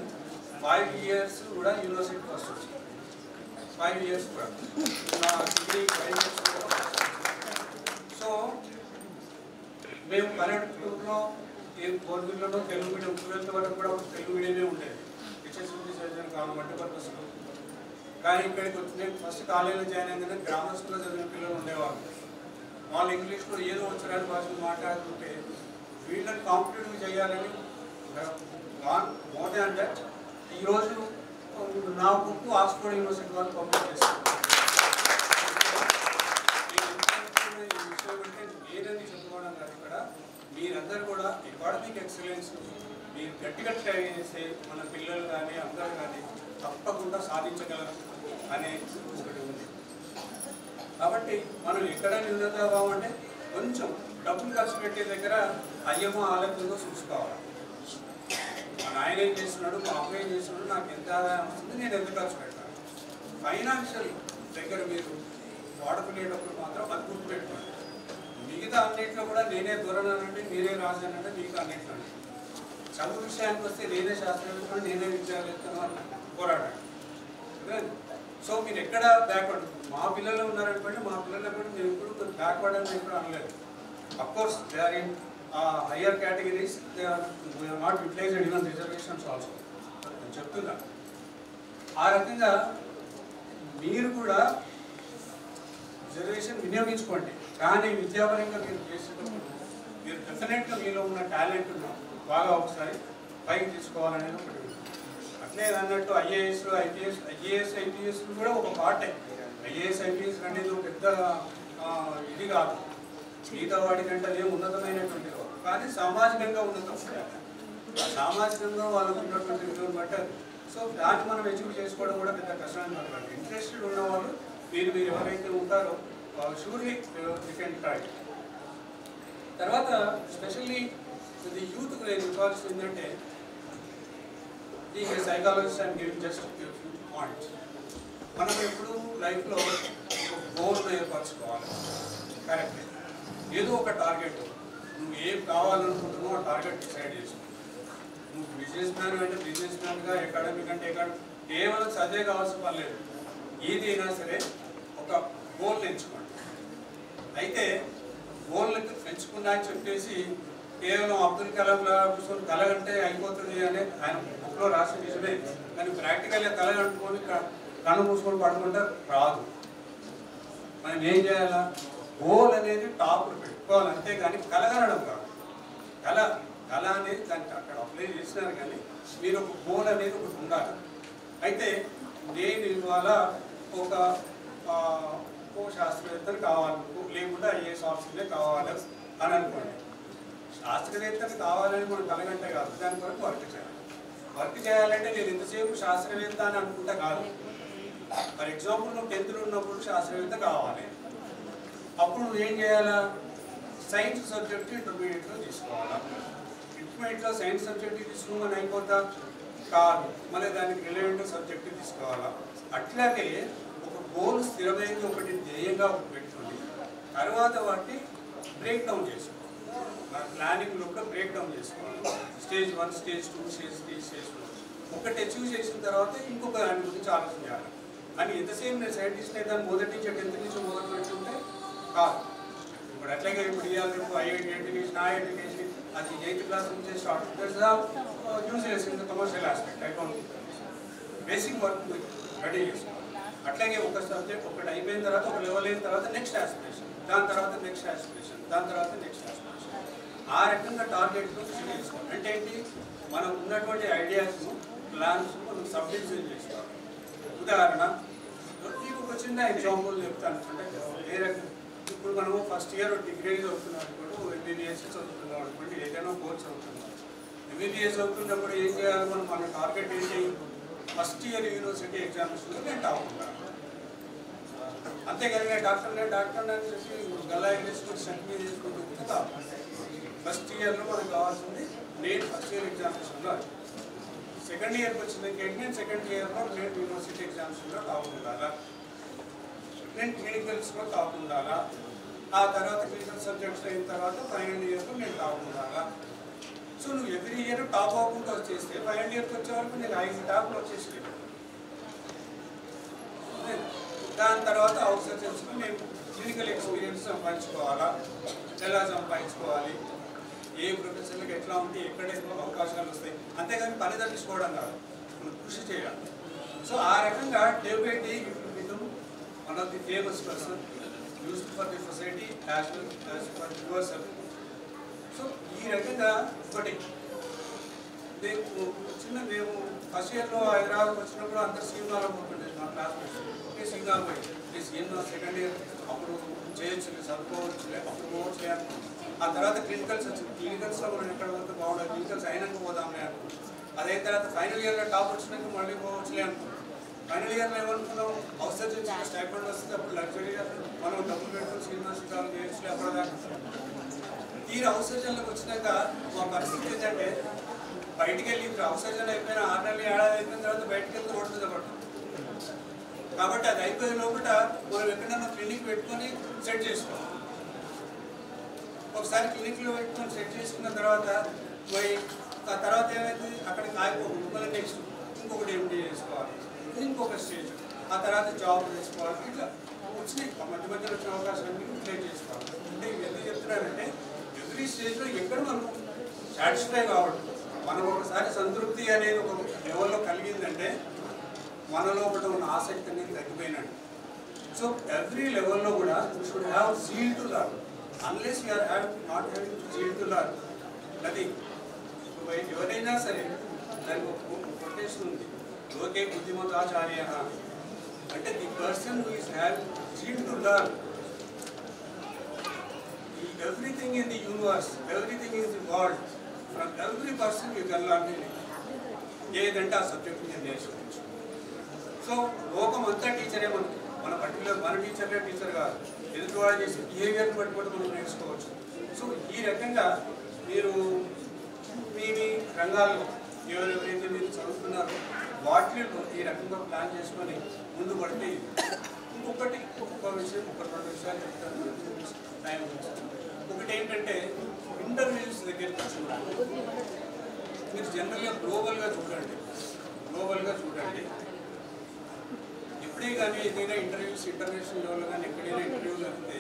5 years కూడా యూనివర్సిటీ ఫస్ట్ వచ్చింది. 5 years కూడా నా డిగ్రీ 5 years కూడా. సో మేము పల్లెటూరులో గవర్నమెంట్లో తెలుగు మీడియం 12th వరకు కూడా తెలుగు మీడియమే ఉండేది. హెచ్ఎస్ఎంసీ చదివిన కాలం మల్టీపర్పస్లో. కానీ ఇక్కడికి వచ్చి నేను ఫస్ట్ కాలేజీలో జాయిన్ అయిందంటే గ్రామర్ స్కూల్లో చదివిన పిల్లలు ఉండేవాళ్ళు. వాళ్ళు ఇంగ్లీష్లో ఏదో వచ్చరాని భాషలు మాట్లాడుతుంటే వీళ్ళని కాంపిటేటివ్ చేయాలని మోర్ దాన్ దట్ ఈరోజు నా బుక్ ఆక్స్ఫర్డ్ యూనివర్సిటీ వాళ్ళు పబ్లిష్ చేస్తారు. ఏదని చెప్పుకోవడం కాదు, ఇక్కడ మీరందరూ కూడా అకాడమిక్ ఎక్సలెన్స్ మీరు గట్టిగా ట్రై చేస్తే మన పిల్లలు కానీ అందరూ కానీ తప్పకుండా సాధించగలరు అనే ఒకటి ఉంది. కాబట్టి మనం ఎక్కడ నిలదీద్దాం అంటే కొంచెం డబ్బులు ఖర్చు పెట్టే దగ్గర అయ్యమో ఆలోచనలో చూసుకోవాలి. మా నాయన ఏం చేస్తున్నాడు, మా అమ్మ ఏం చేస్తున్నాడు, నాకు ఎంత ఆదాయం వస్తుంది, నేను ఎంత ఖర్చు పెట్టాను. ఫైనాన్షియల్ దగ్గర మీరు వాడుకునేటప్పుడు మాత్రం అది గుర్తుపెట్టుకోండి. మిగతా అన్నింటిలో కూడా నేనే దూరనానంటే నేనే రాశానంటే మీకు అన్నింటిలో చదువు విషయానికి వస్తే నేనే శాస్త్రవేత్తను నేనే విద్యావేత్తను అని పోరాడాను. సో మీరు ఎక్కడ బ్యాక్వర్డ్ మా పిల్లలు ఉన్నారనుకోండి, మా పిల్లలు ఎప్పుడు నేను ఎప్పుడు బ్యాక్వర్డ్ అని ఎప్పుడు అనలేదు. Of course they are in higher categories, they are not utilized even reservations also నేను చెప్తున్నా. ఆ రకంగా మీరు కూడా రిజర్వేషన్ వినియోగించుకోండి. కానీ విద్యాపరంగా మీరు చేసేటప్పుడు మీరు డెఫినెట్గా మీలో ఉన్న టాలెంట్ బాగా ఒకసారి పైకి తీసుకోవాలనేది ఒకటి. అట్లే అన్నట్టు ఐఏఎస్ ఐపీఎస్ కూడా ఒక పార్టే. ఐఏఎస్ ఐపీఎస్ అనేది ఒక పెద్ద ఇది కాదు, మిగతా వాటికంటే అదే ఉన్నతమైనటువంటి కానీ సామాజికంగా ఉన్నతం. సామాజికంగా వాళ్ళకు ఉన్నటువంటి విలువను బట్టి సో దాన్ని మనం అచీవ్ చేసుకోవడం కూడా పెద్ద కష్టమైన పడతారు. ఇంట్రెస్టెడ్ ఉన్నవాళ్ళు మీరు ఎవరైతే ఉంటారో షూర్లీ యూ కెన్ ట్రై. తర్వాత స్పెషల్లీ ఇది యూత్కి నేను ఇవ్వాల్సింది ఏంటంటే ఈ psychologist and giving just few points. మనం ఎప్పుడు లైఫ్లో ఒక గోల్ను ఏర్పరచుకోవాలి. కరెక్ట్, ఏదో ఒక టార్గెట్ నువ్వు ఏం కావాలనుకుంటున్నావు ఆ టార్గెట్ డిసైడ్ చేసుకో. నువ్వు బిజినెస్ మ్యాన్ అంటే బిజినెస్ మ్యాన్గా, అకాడమిక్ అంటే కేవలం చదివే కావాల్సిన పని లేదు. ఏదైనా సరే ఒక గోల్ ఎంచుకోండి. అయితే గోల్ ఎంచుకున్నా అని చెప్పేసి కేవలం అబ్దుల్ కలాం కూర్చొని కలగంటే అయిపోతుంది అని ఆయన బుక్లో రాసి నిజమే, కానీ ప్రాక్టికల్గా కలగంటుకొని కళ్ళు మూసుకొని పడుకుంటే రాదు. మనం ఏం చేయాలా, గోల్ అనేది టాప్లో పెట్టుకోవాలి, అంతేగాని కలగనడం కాదు. కళ అనేది దానికి అక్కడ అప్లై చేసినారు, కానీ మీరు ఒక గోల్ అనేది ఒకటి ఉండాలి. అయితే నేను ఇవాళ ఒక శాస్త్రవేత్తలు కావాలి, లేకుండా ఐఏఎస్ ఆఫీసర్లే కావాలి అని అనుకోండి. శాస్త్రవేత్తలు కావాలని మనం కలగంటే కాదు, దాని కొరకు వర్క్ చేయాలి. వర్క్ చేయాలంటే నేను ఎంతసేపు శాస్త్రవేత్త అని అనుకుంటా కాదు. ఫర్ ఎగ్జాంపుల్ నువ్వు 10th ఉన్నప్పుడు శాస్త్రవేత్త కావాలి, అప్పుడు నువ్వు ఏం చేయాలా, సైన్స్ సబ్జెక్ట్ ఇంటర్మీడియట్లో తీసుకోవాలా. ఇంటర్మీడియట్లో సైన్స్ సబ్జెక్ట్ తీసుకోమని అయిపోతా కాదు, మళ్ళీ దానికి రిలేవెంట్ సబ్జెక్ట్ తీసుకోవాలా. అట్లాగే ఒక గోల్ స్థిరమైనది ఒకటి ధ్యేయంగా పెట్టుకోండి. తర్వాత వాటిని బ్రేక్ డౌన్ చేసుకోవాలి. మన ప్లానింగ్లో కూడా బ్రేక్ డౌన్ చేసుకోవాలి. స్టేజ్ 1, స్టేజ్ 2, స్టేజ్ 3, స్టేజ్ 4 ఒకటి అచీవ్ చేసిన తర్వాత ఇంకొక దాని గురించి ఆలోచన చేయాలి. అని ఎంతసేపు నేను సైంటిస్ట్ అయితే మొదటి నుంచి 10th నుంచి మొదలు పెట్టుకుంటే కాదు. ఇప్పుడు అట్లాగే ఇప్పుడు ఇవ్వాలి ఐఐటి ఎడ్యుకేషన్, ఆ ఎడ్యుకేషన్ అది 8th క్లాస్ నుంచే start. Useless in the commercial aspect. Accounting basic work ready చేసుకోవాలి. అట్లాగే ఒక సబ్జెక్ట్ ఒకటి అయిపోయిన తర్వాత ఒక లెవెల్ అయిన తర్వాత నెక్స్ట్ ఆస్పిరేషన్, దాని తర్వాత నెక్స్ట్ ఆస్పిరేషన్, దాని తర్వాత నెక్స్ట్ ఆస్పిరేషన్. ఆ రకంగా టార్గెట్ను ఫిక్స్ చేసుకోవాలి. అంటే ఏంటి, మనం ఉన్నటువంటి ఐడియాస్ను ప్లాన్స్ మనం సబ్ డివిజన్ చేసుకోవాలి. ఉదాహరణ మీకు ఒక చిన్న ఎగ్జాంపుల్ చెప్తాను. అంటే ఏ రకంగా ఇప్పుడు మనము ఫస్ట్ ఇయర్ డిగ్రీ చదువుతున్నాం అనుకోండి, ఎంబీబీఎస్ చదువుతున్నాం అనుకోండి, ఏదైనా కోర్స్ చదువుతున్నాం. ఎంబీబీఎస్ చదువుతున్నప్పుడు ఏం చేయాలి, మనం మన టార్గెట్ ఏంటి, ఫస్ట్ ఇయర్ యూనివర్సిటీ ఎగ్జామినేషన్లో నేను టాప్ ఉంటాను. అంతేగాని డాక్టర్ అని చెప్పి గల్లా వేసుకుని సెంట్ మీద వేసుకుంటే కాదు. ఫస్ట్ ఇయర్లో మనకు కావాల్సింది నేట్ ఫస్ట్ ఇయర్ ఎగ్జామినేషన్లో, సెకండ్ ఇయర్కి వచ్చింది నేను సెకండ్ ఇయర్లో నేట్ యూనివర్సిటీ ఎగ్జామినేషన్లో టాప్ ఉండాలా, నేను క్లినికల్స్లో టాప్ ఉండాలా, ఆ తర్వాత క్లినికల్ సబ్జెక్ట్స్ అయిన తర్వాత ఫైనల్ ఇయర్లో నేను టాప్ ఉండాలా. సో నువ్వు ఎవ్రీ ఇయర్ టాప్ అవ్వకుండా వచ్చేస్తే ఫైనల్ ఇయర్కి వచ్చే వరకు నేను 5 టాప్లు వచ్చేసి దాని తర్వాత అవుట్ సర్జన్స్లో నేను క్లినికల్ ఎక్స్పీరియన్స్ సంపాదించుకోవాలా, ఎలా సంపాదించుకోవాలి, ఏ ప్రొఫెసర్లకు ఎట్లా ఉంటే ఎక్కడ ఎక్కువ అవకాశాలు వస్తాయి, అంతేగాని పని తప్పించుకోవడం కాదు, మనం కృషి చేయాలి. సో ఆ రకంగా day by day you will become one of the famous person used for the society as well as for your self. So ఈ రకంగా ఒకటి మేము ఫస్ట్ ఇయర్లో హైదరాబాద్ వచ్చినప్పుడు అందరు సినిమాలో పోతుండే మా క్లాస్మేట్స్, నేను సినిమా పోయి నేను సినిమా సెకండ్ ఇయర్ అప్పుడు చేయొచ్చు, చదువుకోవచ్చు, అప్పుడు పోవచ్చు అని. ఆ తర్వాత క్లినికల్స్ వచ్చింది, క్లినికల్స్లో మనం ఎక్కడ వరకు బాగుండదు, క్లినికల్స్ అయినాక పోదాంలే అనుకున్నాం. అదైన తర్వాత ఫైనల్ ఇయర్లో టాప్ వచ్చినాక మళ్ళీ పోవచ్చులే అనుకున్నాం. ఫైనల్ ఇయర్లో ఏమనుకున్నాం, అవసరం నుంచి స్టైపెండ్ వస్తుంది, అప్పుడు లగ్జరీగా మనం డబ్బులు పెట్టుకుని సినిమా సిద్ధాలు చేయొచ్చులే అప్పటిదాకా. తీరు అవసరంలోకి వచ్చినాక మా పరిస్థితి ఏంటంటే బయటికి వెళ్ళి అవసరం అయిపోయిన 6 నెలలు ఏడాది అయిపోయిన తర్వాత బయటకు వెళ్తే రోడ్డు మీద పడతాం. కాబట్టి అది అయిపోయిన లోపల మనం ఎక్కడైనా క్లినిక్ పెట్టుకొని సెట్ చేసుకోవాలి. ఒకసారి క్లినిక్లో పెట్టుకొని సెట్ చేసుకున్న తర్వాత పోయి ఆ తర్వాత ఏమైతుంది, అక్కడికి ఆగిపోకూడదు, మళ్ళీ నెక్స్ట్ ఇంకొకటి ఎండి చేసుకోవాలి, ఇంకొక స్టేజ్, ఆ తర్వాత జాబ్ చేసుకోవాలి. ఇట్లా వచ్చినాయి మధ్య మధ్యలో వచ్చిన అవకాశాన్ని క్రియేట్ చేసుకోవాలి. అంటే ఎందుకు చెప్తున్నానంటే ఎవ్రీ స్టేజ్లో ఎక్కడ మనం సాటిస్ఫై కావడం, మనం ఒకసారి సంతృప్తి అనేది ఒక లెవెల్లో కలిగిందంటే మన లోపల ఉన్న ఆసక్తి అనేది తగ్గిపోయినట్టు. సో ఎవ్రీ లెవెల్లో కూడా you should have zeal to learn. Unless you are not having zeal to learn, అది ఎవరైనా సరే దానికి ఒక కొటేషన్ ఉంది, లోకే బుద్ధిమతాచార్య అంటే the person who is having zeal to learn. Everything in the universe, everything in the world, from every person you can learn ఏదంటే ఆ సబ్జెక్ట్ మీద నేర్చుకోవచ్చు. సో లోకం అంతా టీచరే, మన పర్టికులర్ మన టీచర్లే టీచర్ కాదు, ఎదుటివాడు చేసే బిహేవియర్ని బట్టి కూడా మనం నేర్చుకోవచ్చు. సో ఈ రకంగా మీరు మీ రంగాల్లో ఎవరెవరైతే మీరు చదువుతున్నారో వాటిలో ఈ రకంగా ప్లాన్ చేసుకొని ముందు పడితే. ఇంకొకటి ఒక్క విషయం, ఒక 2 విషయాలు చెప్తాను టైం. ఒకటి ఏంటంటే ఇంటర్వ్యూస్ దగ్గరికి వచ్చినప్పుడు మీరు జనరల్గా గ్లోబల్గా చూడండి, ఎప్పుడే కానీ ఏదైనా ఇంటర్వ్యూస్ ఇంటర్నేషనల్ లెవెల్లో కానీ ఎక్కడైనా ఇంటర్వ్యూలు వెళ్తే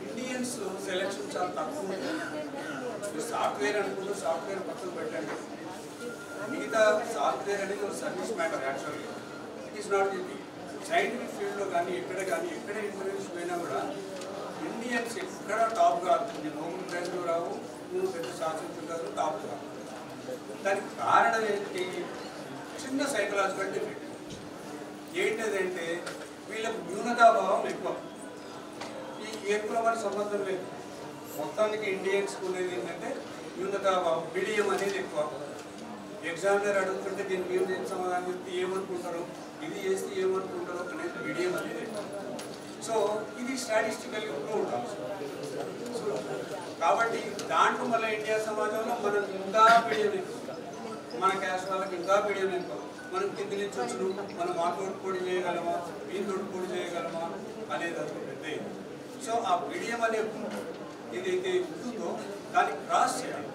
ఇండియన్స్ సెలెక్షన్ చాలా తక్కువ ఉంటుంది. సాఫ్ట్వేర్ అనుకుంటూ సాఫ్ట్వేర్ పక్కన పెట్టండి, మిగతా సాఫ్ట్వేర్ అనేది ఒక సర్వీస్ మ్యాటర్. యాక్చువల్గా ఇట్ ఈస్ నాట్ ఇది సైంటిఫిక్ ఫీల్డ్లో కానీ ఎక్కడ ఇంటర్వ్యూస్ పోయినా కూడా ఇండియన్స్ ఎక్కడ టాప్ కాదు. నోబెల్ ప్రైజ్లు రావు, నువ్వు పెద్ద శాస్త్రజ్ఞులు కాదు, టాప్ కాదు. దానికి కారణం ఏంటి? చిన్న సైకలాజికల్ డిఫెక్ట్. ఏంటంటే వీళ్ళకి న్యూనతాభావం ఎక్కువ. ఈ ఎక్కువ మన సంబంధం లేదు, మొత్తానికి ఇండియన్స్ ఉండేది ఏంటంటే న్యూనతాభావం, బిడియం అనేది ఎక్కువ. ఎగ్జామినర్ అడుగుతుంటే దీనికి ఏం సమాధానం చెప్తే ఏమనుకుంటారు, ఇది చేస్తే ఏమనుకుంటారు అనేది బిడియం అనేది ఎక్కువ. సో ఇది స్టాటిస్టికల్ ఇంప్రూవ్ ఉంటుంది. సో కాబట్టి దాంట్లో మళ్ళీ ఇండియా సమాజంలో మనం ఇంకా బిడియం ఎక్కువ, మన క్యాస్ట్ వాళ్ళకి ఇంకా బిడియం ఎక్కువ. మనం కింది నుంచి వచ్చును, మనం మాతోటి పోటీ చేయగలమా, వీళ్ళతోటి పోటీ చేయగలమా అనేది అనుకుంటుంది. సో ఆ బిడియం అనే ఏదైతే ఉంటుందో దాన్ని క్రాస్ చేయాలి.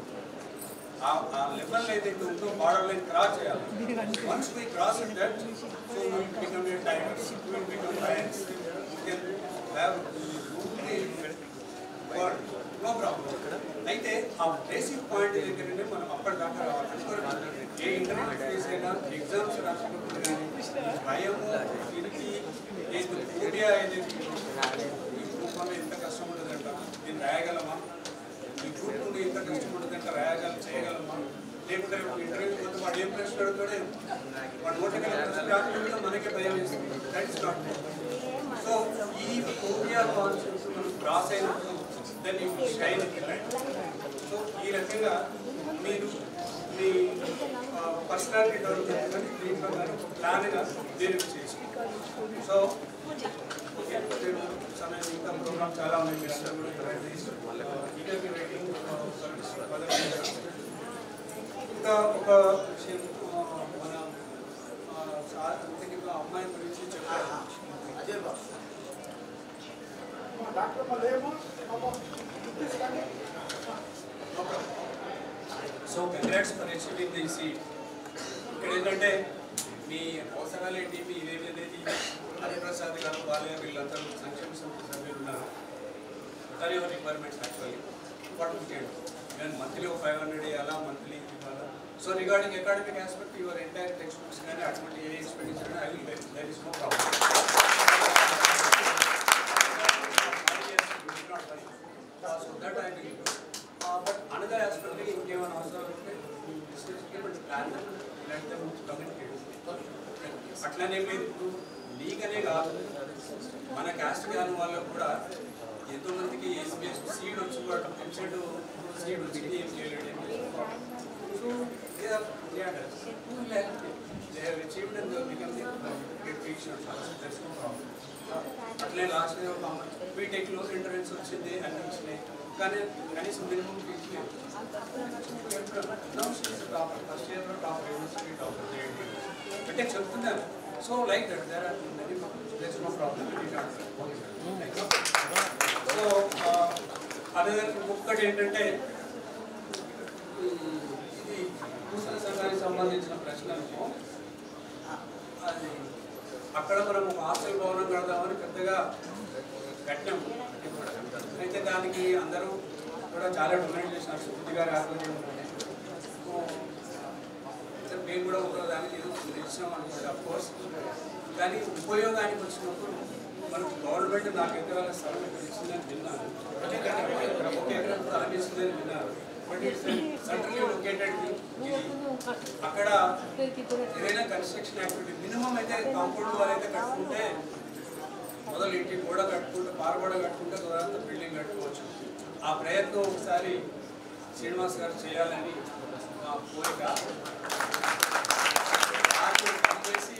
ఆ లెవెల్ ఏదైతే ఉందో బార్డర్ లైన్ క్రాస్ చేయాలి. Once we cross it that, so we will become a tigers, we will become lions, we can have world, no problem. అయితే ఆ బేసిక్ పాయింట్ దగ్గరనే మనం అప్పటిదాకా రావాలి. ఏ ఇంటర్వ్యూ ఫేస్ అయినా, ఎగ్జామ్స్ రాసినప్పుడు కానీ భయము, దీనికి ఏరియా ఏదైతే ఈ గ్రూప్ వల్ల ఎంత కష్టం ఉంటుందంట, దీన్ని రాయగలమా, ఈ గ్రూప్ నుండి ఎంత కష్టం ఉంటుందంట చేయగలమా, లేకుంటే ఇంటర్వ్యూ పోతే వాడు ఏం ప్రశ్న అడుగుతాడే, వాడు నోటికి ప్రశ్న రాకుండా మనకే భయం వేస్తుంది. That is not. సో ఈ ఫోబియా కాన్సెప్ట్స్ మనం క్రాస్ అయినప్పుడు దాన్ని షైన్. సో ఈ రకంగా మీరు మీ పర్సనాలిటీ డెవలప్ అవుతుందని దీంట్లో కానీ ఒక ప్లాన్గా దీనికి చేసి సో సమయం ఇంకా ప్రోగ్రామ్ చాలా ఉన్నాయి మీరు అందరూ కూడా ఇంకా ఒక విషయం మన అమ్మాయి గురించి చెప్పారు. So congrats for achieving the seat. ఇక్కడ ఏంటంటే మీ అవసరాలు ఏంటి, మీ ఇవేమనేది హరిప్రసాద్ గారు బాలయ్య వీళ్ళందరూ సంక్షేమ సమితి సభ్యులు ఉన్నారు. What your requirements actually what you can నేను మంత్లీ 500 ఇవ్వాలా, మంత్లీ ఇవ్వాలా. So regarding academic aspect your entire text books కానీ అటువంటి ఏ expenditure I will very there is no problem. So that I will but another aspect ఇంకేమైనా అవసరాలు ఉంటే plan communicate అట్లానే లేదు. ఇప్పుడు నీకనే కాదు మన క్యాస్ట్ కాని వాళ్ళకు కూడా ఎంతోమందికి ఎస్బీఎస్ సీడ్ వచ్చి కూడా ఎంసెట్ సీడ్ వచ్చింది ఏం చేయలేడు. సో అట్లే లాస్ట్ బీటెక్లో ఎంట్రన్స్ వచ్చింది అన్ని వచ్చినాయి కానీ కనీసం మినిమం ఫీజు లేదు. ఫస్ట్ ఇయర్లో టాప్ యూనివర్సిటీ టాప్ అంటే చెప్తున్నాను. So like that there are many there no problem. సో అదే ఒక్కటి ఏంటంటే ఇది భూసల సంఘానికి సంబంధించిన ప్రశ్నలకు అది అక్కడ మనం ఒక హాస్టల్ భవనం కడదామని పెద్దగా కట్టినాము. అయితే దానికి అందరూ కూడా చాలా డొనేట్ చేసినారు. సుబుద్ధి గారి ఆధ్వర్యంలోనే మేము కూడా ఒక దానికి ఇచ్చినాం అనుకోండి అఫ్ కోర్స్. కానీ ఉపయోగానికి వచ్చినప్పుడు మనకు గవర్నమెంట్ 4 ఎకరాల స్థలం ఇక్కడ ఇచ్చిందని విన్నాను. ఒక ఎకరం స్థలం ఇచ్చిందని విన్నారు. But it's centrally located. ఇది అక్కడ ఏదైనా కన్స్ట్రక్షన్ యాక్టివిటీ మినిమం అయితే కాంపౌండ్ వాల్ అయితే కట్టుకుంటే మొదలు ఇంటి గోడ కట్టుకుంటే పారగోడ కట్టుకుంటే తర్వాత బిల్డింగ్ కట్టుకోవచ్చు. ఆ ప్రయత్నం ఒకసారి శ్రీనివాస్ గారు చేయాలని మా కోరిక. చేసి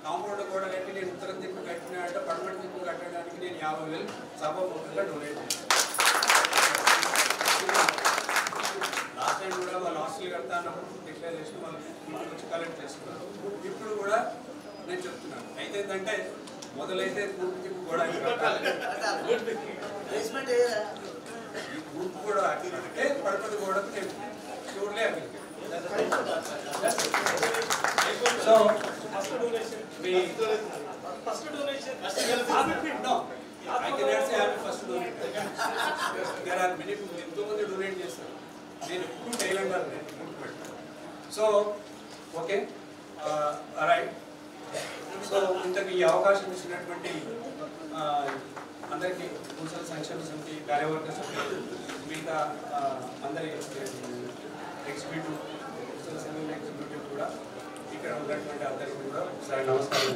కాంపౌండ్ గోడ కట్టి నేను ఉత్తరం దిక్కు కట్టినట్టు పడమటి దిక్కు కట్టడానికి నేను 50,000 సభాముఖంగా డొనేట్ చేశాను. లాస్ట్ టైం కూడా వాళ్ళు హాస్టల్ కడతా అన్నప్పుడు డిక్లేర్ చేసి వాళ్ళు వచ్చి కలెక్ట్ చేసుకున్నారు. ఇప్పుడు కూడా నేను చెప్తున్నాను అయితే ఏంటంటే మొదలైతే తూర్పు దిక్కు గోడ ఈ తూర్పు కూడా అంటే పడమటి గోడకు నేను చూడలే అక్కడికి. సో ఎంతోమంది డొనేట్ చేస్తారు. నేను ఎప్పుడు tail-ender so okay right. So ఇంతకు ఈ అవకాశం ఇచ్చినటువంటి అందరికీ భూసల సంక్షేమ సమితి కార్యవర్గ సభ్యులు మిగతా అందరి ఎగ్జిక్యూటివ్ భూసల సంఘం ఎగ్జిక్యూటివ్ కూడా ఇక్కడ ఉన్నటువంటి అందరికీ కూడా ఒకసారి నమస్కారం.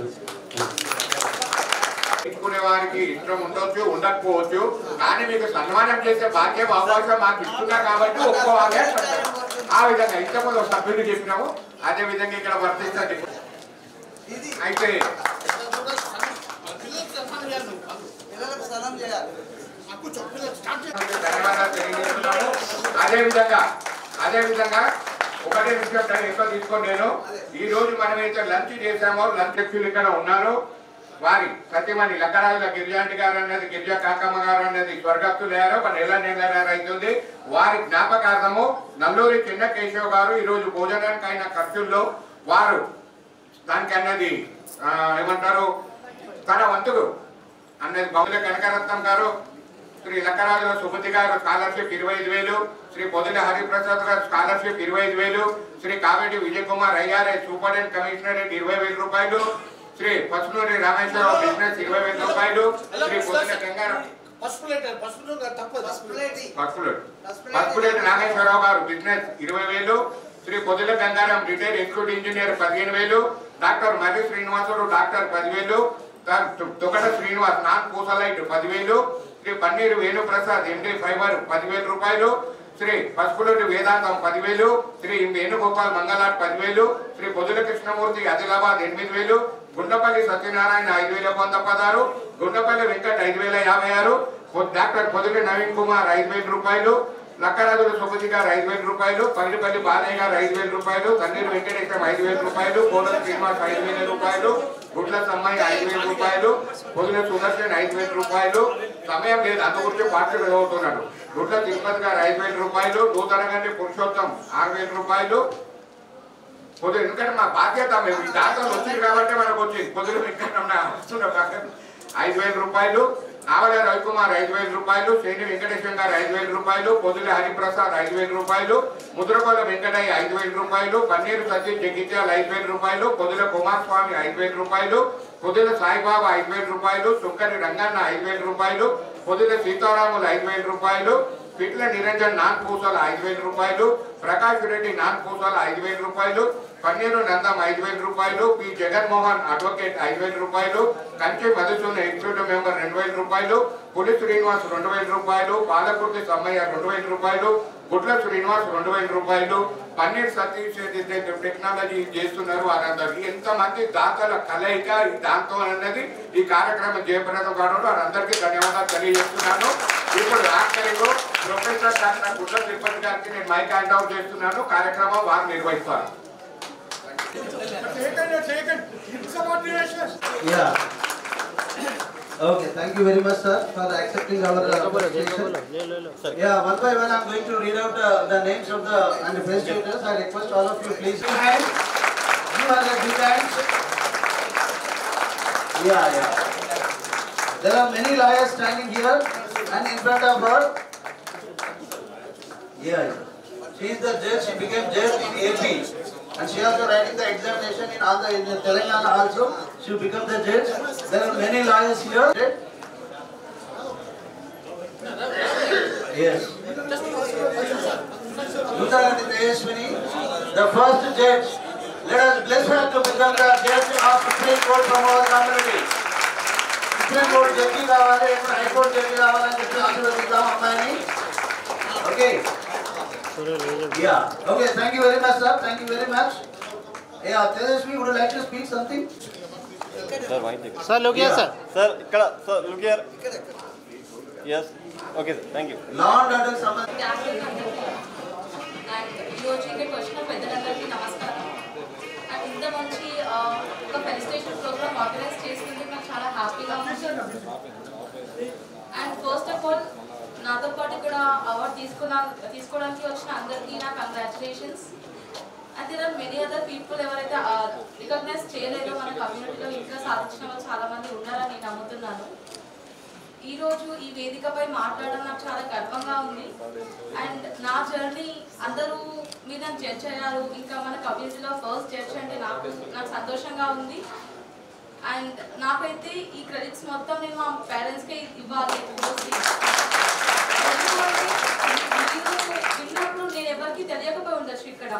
పెట్టుకునే వారికి ఇష్టం ఉండొచ్చు ఉండకపోవచ్చు కానీ మీకు సన్మానం చేసే భాగ్యం అవకాశం మాకు ఇస్తున్నారు కాబట్టి ఒప్పుకోవాలి. ఆ విధంగా ఇంతకుముందు సభ్యులు చెప్పినాము అదే విధంగా ఇక్కడ వర్తిస్తుంది. అయితే ధన్యవాదాలు తెలియజేస్తున్నాము. అదే విధంగా ఒకటే విషయం టైం ఎక్కువ తీసుకొని నేను ఈ రోజు మనమైతే లంచ్ చేశామో లంచ్ వ్యక్తులు ఇక్కడ ఉన్నారు. వారి సత్యమణి లక్కరాజుల గిరిజాంటి గారు అన్నది గిరిజా కాకమ్మ గారు అన్నది స్వర్గస్థులయ్యారు. ఒక నెల అవుతుంది. వారి జ్ఞాపకార్థము నల్లూరి చిన్న కేశవ్ గారు ఈరోజు భోజనానికి అయిన ఖర్చుల్లో వారు దానికి అన్నది ఏమంటారు తన వంతులు అన్నది బహుళ కనకరత్నం గారు, శ్రీ లక్కరాజుల సుమతి గారు స్కాలర్షిప్ 25,000, శ్రీ పొదిల హరిప్రసాద్ గారు స్కాలర్షిప్ 25,000, శ్రీ కావేటి విజయ్ కుమార్ అయ్యారే సూపరింటెండెంట్ కమిషనరేట్ 20,000 రూపాయలు, శ్రీ పసునూరి రామేశ్వరరావు బిజినెస్ 20,000 రూపాయలు, Shri పొదిల Ganga Rao Pasupuleti Nageswararao garu business 20,000, Shri Podila Gangaram retired executive engineer 15,000, doctor Marri Srinivasudu doctor 10,000, Togata Srinivas నాన్ పూసలైట్ 10,000, శ్రీ పన్నీరు వేణుప్రసాద్ ఎండి ఫైబర్ 10,000 రూపాయలు, శ్రీ పసుపులూరి వేదాంతం 10,000, శ్రీ వేణుగోపాల్ మంగళాట్ 10,000, శ్రీ పొదుల కృష్ణమూర్తి ఆదిలాబాద్ 8,000, గుండపల్లి సత్యనారాయణ 5,116, గుండపల్లి వెంకట్ 5,056, డాక్టర్ పొదులి నవీన్ కుమార్ 5,000 రూపాయలు, లక్కరాజుల సుమతి గారు 5,000 రూపాయలు, పగిడిపల్లి బాలయ్య గారు 5,000 రూపాయలు, తన్నీరు వెంకటేశ్వరం 5,000 రూపాయలు, కోడల శ్రీనివాస్ 5,000 రూపాయలు, గుడ్ల సమ్మయ్య 5,000 రూపాయలు, పొదుల సుదర్శన్ 5,000 రూపాయలు. సమయం లేదు అందు గురించి పార్టీలు చదువుతున్నాడు. గుడ్ల తిరుపతి గారు 5,000 రూపాయలు, నూతనగంటి పురుషోత్తం 6,000 రూపాయలు. పొద్దు ఎందుకంటే మా బాధ్యత మేము ఈ దాంట్లో వచ్చింది కాబట్టి మనకు వచ్చింది. పొద్దున వస్తున్న 5,000 రూపాయలు, ఆవల రవికుమార్ 5,000 రూపాయలు, శ్రేణి వెంకటేశ్వర గారు 5,000 రూపాయలు, పొదుల హరిప్రసాద్ 5,000 రూపాయలు, ముద్రకోల వెంకటయ్య 5,000 రూపాయలు, పన్నీరు సతీష్ జగిత్యాల 5,000 రూపాయలు, పొదుల కుమారస్వామి 5,000 రూపాయలు, పొదుల సాయిబాబా 5,000 రూపాయలు, సుంకరి రంగన్న 5,000 రూపాయలు, పొదుల సీతారాములు 5,000 రూపాయలు, పిట్ల నిరంజన్ నాన్పూసల 5,000 రూపాయలు, ప్రకాష్ రెడ్డి నాన్పూసల 5,000 రూపాయలు, పన్నీరు నందం 5,000 రూపాయలు, పి జగన్మోహన్ అడ్వకేట్ 5,000 రూపాయలు, కంచి మధుసూన్ ఎగ్జిక్యూటివ్ మెంబర్ 2,000 రూపాయలు, పులి శ్రీనివాస్ 2,000 రూపాయలు, పాలకుర్తి సమ్మయ్య 2,000 రూపాయలు, గుడ్ల శ్రీనివాస్ 2,000 రూపాయలు, పన్నీర్ సతీష్ టెక్నాలజీ చేస్తున్నారు వారందరికీ. ఎంతమంది దాతల కలయిక ఈ దాంతో అన్నది ఈ కార్యక్రమం జయప్రదం కావడం వారందరికీ ధన్యవాదాలు తెలియజేస్తున్నాను. ఇప్పుడు ఆఖరిలో ప్రొఫెసర్ డాక్టర్ గుడ్ల తిరుపతి గారికి నేను మైక్ హ్యాండ్ అవుట్ చేస్తున్నాను. కార్యక్రమం వారు నిర్వహిస్తారు. Okay, thank you very much, sir, for accepting our presentation. Yeah, one by one, I'm going to read out the names of the and the presenters. I request all of you, please. Hands. You are the big hands. Yeah. There are many lawyers standing here and in front of her. Yeah. She is the judge. She became judge in AP. And she also writing the examination in all in Telangana also. She become the judge. There are many lawyers here. Yes. Uttarakhand Tejaswini, the first judge. Let us bless her to become the judge of Supreme Court from our community. Supreme Court judge kavali, High Court judge kavali అని చెప్పి ఆశీర్వదిద్దాం అమ్మాయిని. Okay. Yeah. Okay. Thank you very much, sir. Thank you very much. Yeah. Tejaswini, would you like to speak something? Sir, look here, sir. Sir, look here. Yes. Okay, sir. Thank you. Law and order సంబంధ ఈరోజు ఇక్కడికి వచ్చిన పెద్దలందరికీ నమస్కారం. And ఇంత మంచి ఒక felicitation programme organise చేసినందుకు నాకు చాలా హ్యాపీగా ఉంది. అండ్ ఫస్ట్ ఆఫ్ ఆల్ నాతో పాటు ఇక్కడ అవార్డు తీసుకోవడానికి వచ్చిన అందరికీ నా congratulations. And there are many other people ఎవరైతే రికగ్నైజ్ చేయలేదో మన కమ్యూనిటీలో ఇంకా సాధించిన వాళ్ళు చాలా మంది ఉన్నారని నేను నమ్ముతున్నాను. ఈరోజు ఈ వేదికపై మాట్లాడడం నాకు చాలా గర్వంగా ఉంది. అండ్ నా జర్నీ అందరూ మీరు నన్ను జడ్జ్ అయ్యారు. ఇంకా మన కమ్యూనిటీలో ఫస్ట్ జడ్జ్ అంటే నాకు సంతోషంగా ఉంది. అండ్ నాకైతే ఈ క్రెడిట్స్ మొత్తం నేను మా పేరెంట్స్కే ఇవ్వాలి. విన్నప్పుడు నేను ఎవరికి తెలియకపోయి ఉండొచ్చు. ఇక్కడ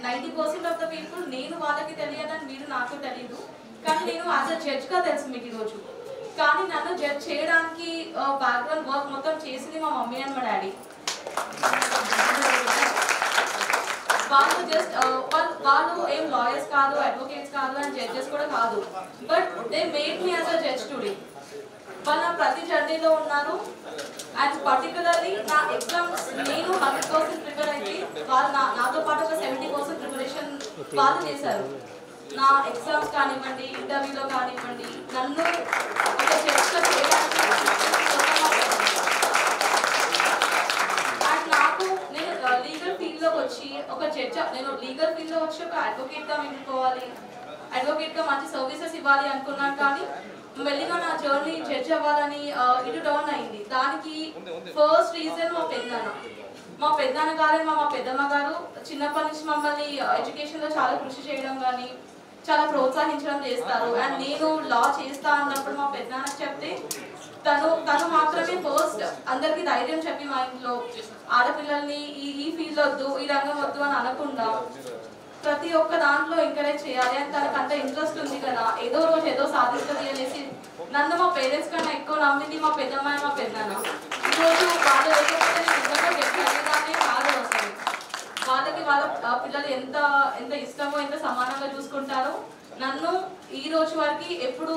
90% ఆఫ్ ద పీపుల్ నేను వాళ్ళకి తెలియదని మీరు నాకు తెలియదు. కానీ నేను యాజ్ అ జడ్జ్గా తెలుసు మీకు ఈరోజు. కానీ నన్ను జడ్జ్ చేయడానికి బ్యాక్గ్రౌండ్ వర్క్ మొత్తం చేసింది మా మమ్మీ అండ్ మా డాడీ. వాళ్ళు జస్ట్ వాళ్ళు ఏం లాయర్స్ కాదు, అడ్వకేట్స్ కాదు అండ్ జడ్జెస్ కూడా కాదు. But they made me as a judge today. వాళ్ళు నా ప్రతి జర్నీలో ఉన్నారు. అండ్ పర్టికులర్లీ నా ఎగ్జామ్స్ నేను 100% ప్రిపేర్ అయితే వాళ్ళు నాతో పాటు ఒక 70% ప్రిపరేషన్ వాళ్ళు చేశారు. నా ఎగ్జామ్స్ కానివ్వండి, ఇంటర్వ్యూలో కానివ్వండి, నన్ను ఒక జడ్జ్గా చేయడానికి. అండ్ నాకు నేను లీగల్ ఫీల్డ్లోకి వచ్చి ఒక జడ్జ్, నేను లీగల్ ఫీల్డ్లో వచ్చి ఒక అడ్వకేట్గా మిగిలిపోవాలి, అడ్వకేట్గా మంచి సర్వీసెస్ ఇవ్వాలి అనుకున్నాను. కానీ మెల్లిగా నా జర్నీ జడ్జ్ అవ్వాలని ఇటు టర్న్ అయింది. దానికి ఫస్ట్ రీజన్ మా పెద్దనాన్న గారు మా పెద్దమ్మ గారు చిన్నప్పటి నుంచి మమ్మల్ని ఎడ్యుకేషన్లో చాలా కృషి చేయడం కానీ చాలా ప్రోత్సహించడం చేస్తారు. అండ్ నేను లా చేస్తా అన్నప్పుడు మా పెద్దనాన్నకి చెప్తే తను మాత్రమే ఫస్ట్ అందరికీ ధైర్యం చెప్పి మా ఇంట్లో ఆడపిల్లల్ని ఈ ఫీల్డ్ వద్దు, ఈ రంగం వద్దు అని అనకుండా ప్రతి ఒక్క దాంట్లో ఎంకరేజ్ చేయాలి అని తనకు అంత ఇంట్రెస్ట్ ఉంది కదా, ఏదో రోజు ఏదో సాధిస్తుంది అనేసి నన్ను మా పేరెంట్స్ కన్నా ఎక్కువ నమ్మింది మా పెద్దమ్మ మా పెద్దనాన్న. ఈరోజు వాళ్ళు లేకపోతే నేను నిజంగా చెప్పేదాన్ని కాదు అసలు. వాళ్ళకి వాళ్ళ పిల్లలు ఎంత ఎంత ఇష్టమో ఎంత సమానంగా చూసుకుంటారో నన్ను ఈ రోజు వరకు ఎప్పుడు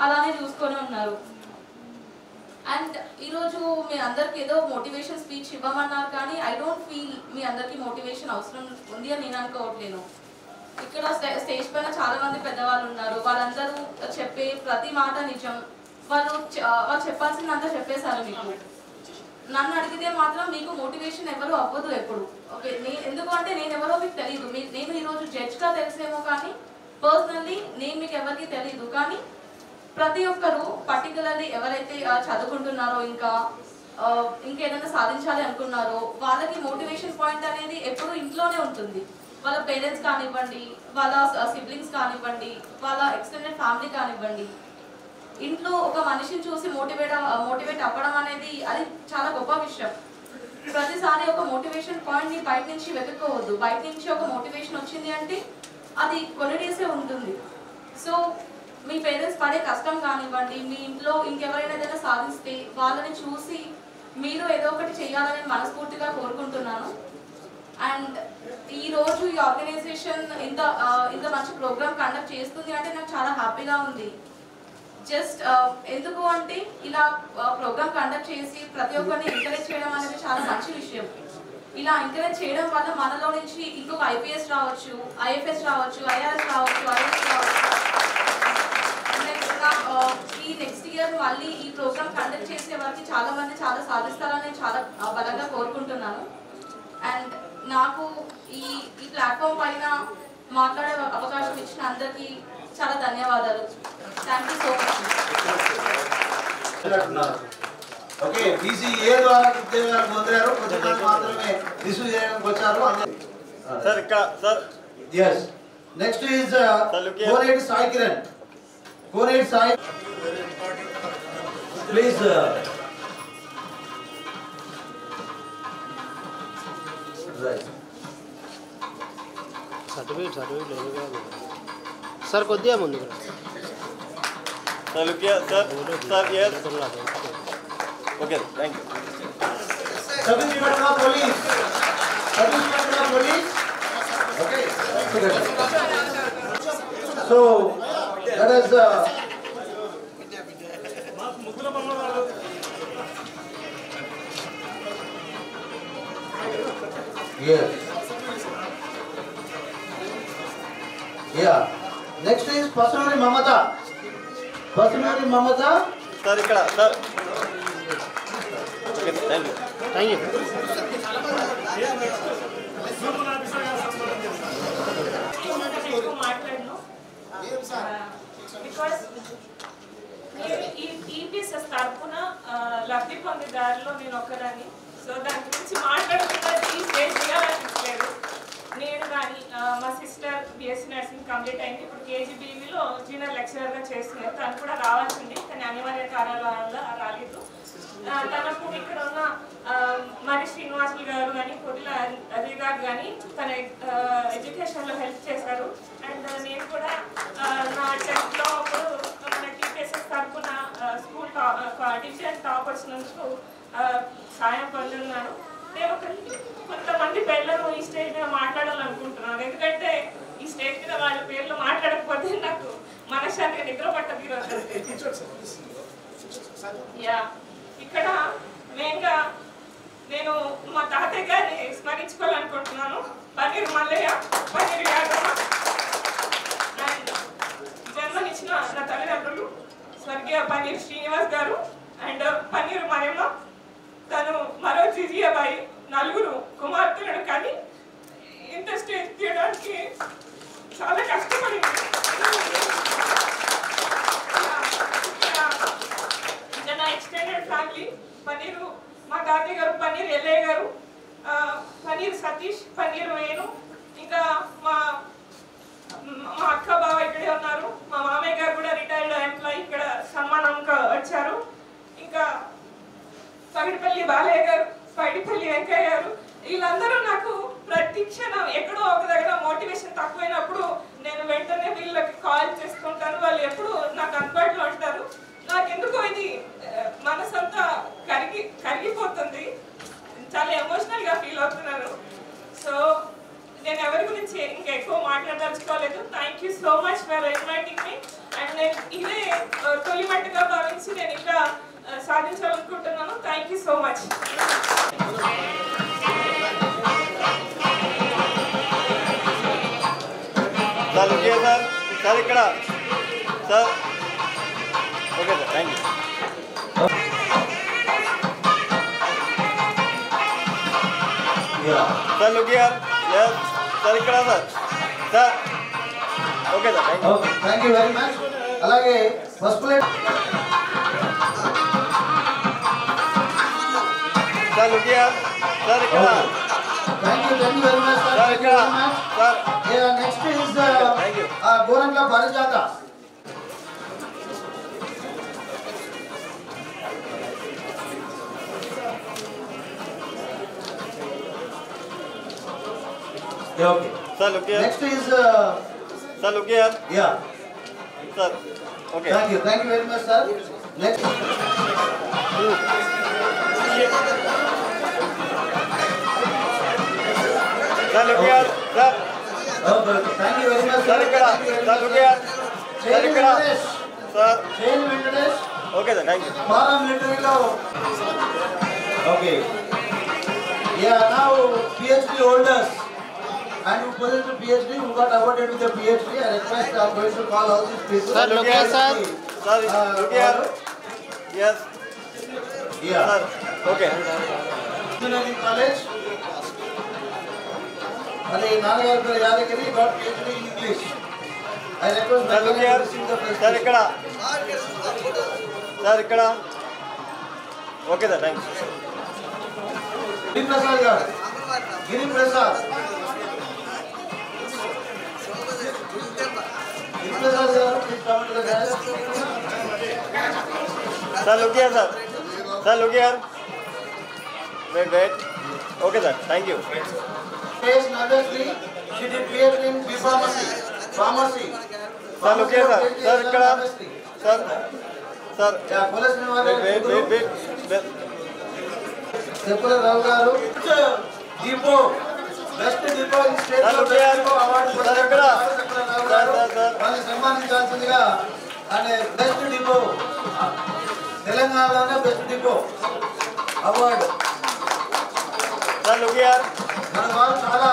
అలానే చూసుకొని ఉన్నారు. అండ్ ఈరోజు మీ అందరికి ఏదో మోటివేషన్ స్పీచ్ ఇవ్వమన్నారు, కానీ ఐ డోంట్ ఫీల్ మీ అందరికి మోటివేషన్ అవసరం ఉంది అని నేను అనుకోవట్లేను. ఇక్కడ స్టేజ్ పైన చాలా మంది పెద్దవాళ్ళు ఉన్నారు, వాళ్ళందరూ చెప్పే ప్రతి మాట నిజం. వాళ్ళు చెప్పాల్సిందంతా చెప్పేశారు మీకు. నన్ను అడిగితే మాత్రం మీకు మోటివేషన్ ఎవరు అవ్వదు ఎప్పుడు. ఓకే, ఎందుకు అంటే నేను ఎవరో మీకు తెలియదు. నేను ఈరోజు జడ్జ్గా తెలిసేమో, కానీ పర్సనల్లీ నేను మీకు ఎవరికి తెలియదు. కానీ ప్రతి ఒక్కరు పర్టికులర్లీ ఎవరైతే చదువుకుంటున్నారో ఇంకేదైనా సాధించాలి అనుకున్నారో వాళ్ళకి మోటివేషన్ పాయింట్ అనేది ఎప్పుడు ఇంట్లోనే ఉంటుంది. వాళ్ళ పేరెంట్స్ కానివ్వండి, వాళ్ళ సిబ్లింగ్స్ కానివ్వండి, వాళ్ళ ఎక్స్టెండెడ్ ఫ్యామిలీ కానివ్వండి, ఇంట్లో ఒక మనిషిని చూసి మోటివేట్ అవ్వడం అనేది అది చాలా గొప్ప విషయం. ప్రతిసారి ఒక మోటివేషన్ పాయింట్ని బయట నుంచి వెతుక్కోవద్దు. బయట నుంచి ఒక మోటివేషన్ వచ్చింది అంటే అది కొన్ని డేసే ఉంటుంది. సో మీ పేరెంట్స్ పడే కష్టం కానివ్వండి, మీ ఇంట్లో ఇంకెవరైనా ఏదైనా సాధిస్తే వాళ్ళని చూసి మీరు ఏదో ఒకటి చేయాలని మనస్ఫూర్తిగా కోరుకుంటున్నాను. అండ్ ఈరోజు ఈ ఆర్గనైజేషన్ ఇంత మంచి ప్రోగ్రామ్ కండక్ట్ చేస్తుంది అంటే నాకు చాలా హ్యాపీగా ఉంది. జస్ట్ ఎందుకు అంటే ఇలా ప్రోగ్రామ్ కండక్ట్ చేసి ప్రతి ఒక్కరిని ఎంకరేజ్ చేయడం అనేది చాలా మంచి విషయం. ఇలా ఎంకరేజ్ చేయడం వల్ల మనలో నుంచి ఇంకొక ఐపీఎస్ రావచ్చు, ఐఎఫ్ఎస్ రావచ్చు, ఐఆర్ఎస్ రావచ్చు, ఐఎస్ రావచ్చు. ఈ నెక్స్ట్ ఇయర్ మళ్ళీ ఈ ప్రోగ్రామ్ కండక్ట్ చేసే వారికి చాలా మంది చాలా సాధిస్తారని చాలా బలంగా కోరుకుంటున్నాను. అండ్ నాకు ఈ ప్లాట్ఫామ్ పైన మాట్లాడే అవకాశం ఇచ్చిన అందరికీ చాలా ధన్యవాదాలు. Thank you so much. Okay, BCA ద్వారా ఉద్యోగాలు పొందారు, కొంతమంది మాత్రమే రిసీవ్ చేయడానికి వచ్చారు. సార్ ఇక్కడ sir yes, next is Koneti Sai Kiran. Koneti Sai, please. Certificate లేదు కాదు సార్, కొద్దిగా ముందు sir sir yes okay thank you. Sub inspector of police, sub inspector of police. Okay, so that is yes. Yeah. Next is Pasunari Mamata. Pasunari Mamata. Sir, ikkada sir. Okay, thank you. Thank you. Because EPSS తరపున లబ్ధి పొందేదారిలో నేను ఒకదాన్ని. So దాని గురించి మాట్లాడుతున్నా ఈ stage చేయాలనిపించలేదు. నేను కానీ మా సిస్టర్ బిఎస్సీ నర్సింగ్ కంప్లీట్ అయింది, ఇప్పుడు కేజీబీవీలో జూనియర్ లెక్చరర్గా చేస్తున్నారు. తను కూడా రావాల్సింది, కానీ అనివార్య కారణాల వల్ల రాలేదు. తనకు ఇక్కడ ఉన్న మరి శ్రీనివాసులు గారు కానీ పొద్దుల అజయ్ గారు కానీ తన ఎడ్యుకేషన్లో హెల్ప్ చేశారు. అండ్ నేను కూడా నా 10th అప్పుడు మన టీపీఎస్ఎస్ తరఫున స్కూల్ డివిజన్ టాపర్స్ నుంచి సాయం పొందుతున్నాను. నేను కొంతమంది పిల్లలు ఈ స్టేజ్ మీద మాట్లాడాలనుకుంటున్నాను, ఎందుకంటే ఈ స్టేజ్ మీద వాళ్ళ పేర్లు మాట్లాడకపోతే నాకు మనశ్శాంతిగా నిద్ర పట్టదు ఈరోజు. యా, ఇక్కడ మెయిన్గా నేను మా తాతయ్య గారిని స్మరించుకోవాలనుకుంటున్నాను. పన్నీరు మల్లయ్య, పన్నీరు యాదమ్మ. అండ్ జన్మనిచ్చిన నా తల్లిదండ్రులు స్వర్గీయ పన్నీరు శ్రీనివాస్ గారు అండ్ పన్నీరు మరియమ్మ. తను మరో జిజియాబాయి, 4 కుమార్తెలను కానీ ఇంత స్టేజ్ తీయడానికి చాలా కష్టపడింది. ఇంకా నా ఎక్స్టెండెడ్ ఫ్యామిలీ పన్నీరు మా తాతయ్య గారు పన్నీరు ఎల్లయ్య గారు, పన్నీరు సతీష్, పన్నీరు వేణు, ఇంకా మా అక్క బావ ఇక్కడే ఉన్నారు. మా మామయ్య గారు కూడా రిటైర్డ్ ఎంప్లాయీ, ఇక్కడ సన్మానంగా వచ్చారు. ఇంకా పగిడిపల్లి బాలయ్య గారు, పగిడిపల్లి వెంకయ్య గారు, వీళ్ళందరూ నాకు ప్రతి క్షణం ఎక్కడో ఒక దగ్గర మోటివేషన్ తక్కువైనప్పుడు నేను వెంటనే వీళ్ళకి కాల్ చేసుకుంటాను. వాళ్ళు ఎప్పుడు నాకు అందుబాటులో ఉంటారు. నాకెందుకో ఇది మనసంతా కరిగిపోతుంది. మర్చిపోలేదు. Thank you so much for inviting me. And నేను ఇదే తొలిమట్టుగా భావించి నేను ఇంకా సాధించాలనుకుంటున్నాను. Thank you so much. Sir okay sir. Sir ఇక్కడ sir okay sir thank you. Sir look here. yes sir ఇక్కడ sir. Sir okay sir thank you. Okay thank you very much. అలాగే first plate sir look here. Sir ఇక్కడ thank you very much sir. Sir ఇక్కడ sir next is Gorantla పారిజాత. Okay. Sir, look here. Next is Sir, look here. Yeah. Sir. Okay. Thank you very much, sir. Next. Sir, look here. Sir. Okay. Thank you very much, Sir, ikkada. Sir, look here. Sir, ikkada. Sir. Chain Venkatesh. Okay, sir. Thank you. Para military lo. Okay. Yeah. Now PhD holders. And who possess the PhD, who got awarded with the PhD, I request I'm going to call all these people. Sir, look here, sir. Sir, look here. Yes. Yeah. Sir. Okay. Engineering college. And Nanagar Yadagiri got PhD in English. I request Sir, look here. Sir, ikkada. Sir, ikkada. Okay, sir. Thanks. Giri Prasad garu. Giri Prasad. Sir, look here, sir. Sir, look here. Wait. Okay, sir. Thank you. Yes, Nagashri. She did PhD in B-Pharmacy. Pharmacy. Sir, look here, sir. Sir, ikkada. Sir. Sir. Yeah, police Wait. Sepala Rao garu. Depot. Best depot in state Sir, look here. Sir, ikkada. Sir. వాళ్ళని సన్మానించాల్సిందిగా అనే best depot తెలంగాణలోనే best depot award. Sir, look here. మన వాళ్ళు చాలా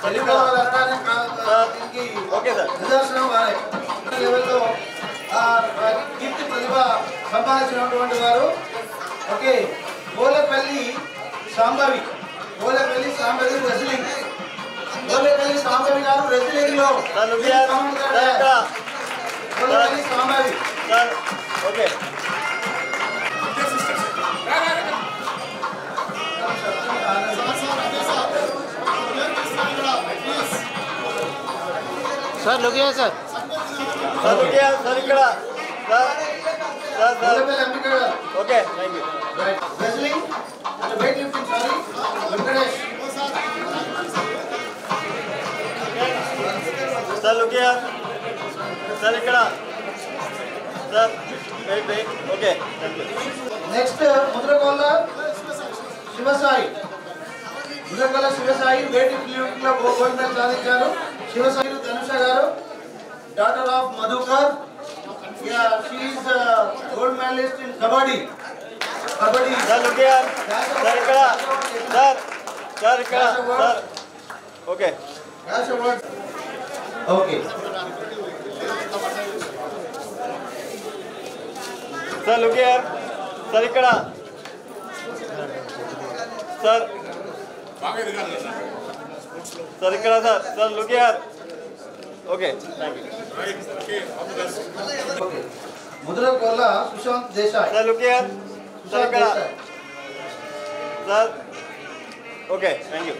తెలివిగలవాళ్ళు అనడానికి దీనికి Okay, sir. నిదర్శనం వారే. లెవెల్లో కీర్తి ప్రతిభ సంపాదించినటువంటి వారు. Okay, Polepalli Sambavi wrestling. Polepalli Sambavi garu wrestling లో Sir, look here. Sir, ikkada. Polepally Sambavi. Sir. Okay. Sir, look here, sir. Sir, look here. Sir, ikkada. Sir. Polepally Ambika గారు. Okay, thank you. Right. Wrestling and weightlifting, sorry. Venkatesh. Sir, look here. Sir, ikkada. Sir, wait. Okay, thank you. Next, Mudrakola Shivasai. weightlifting లో gold medal సాధించారు. శివసాయి ధనుష గారు, daughter of Madhukar. Yeah, she is gold medalist in kabaddi. Sir, look here. Sir, ikkada. Sir, ikkada. Sir. Okay. Cash award. Okay. Sir, look here. Sir, ikkada. Sir. Sir, ikkada, sir. Sir, look here. Okay, thank you. Okay. Mudrakola Sushant Desai. Sir, look here. Sir, ikkada. Sir. Okay, thank you.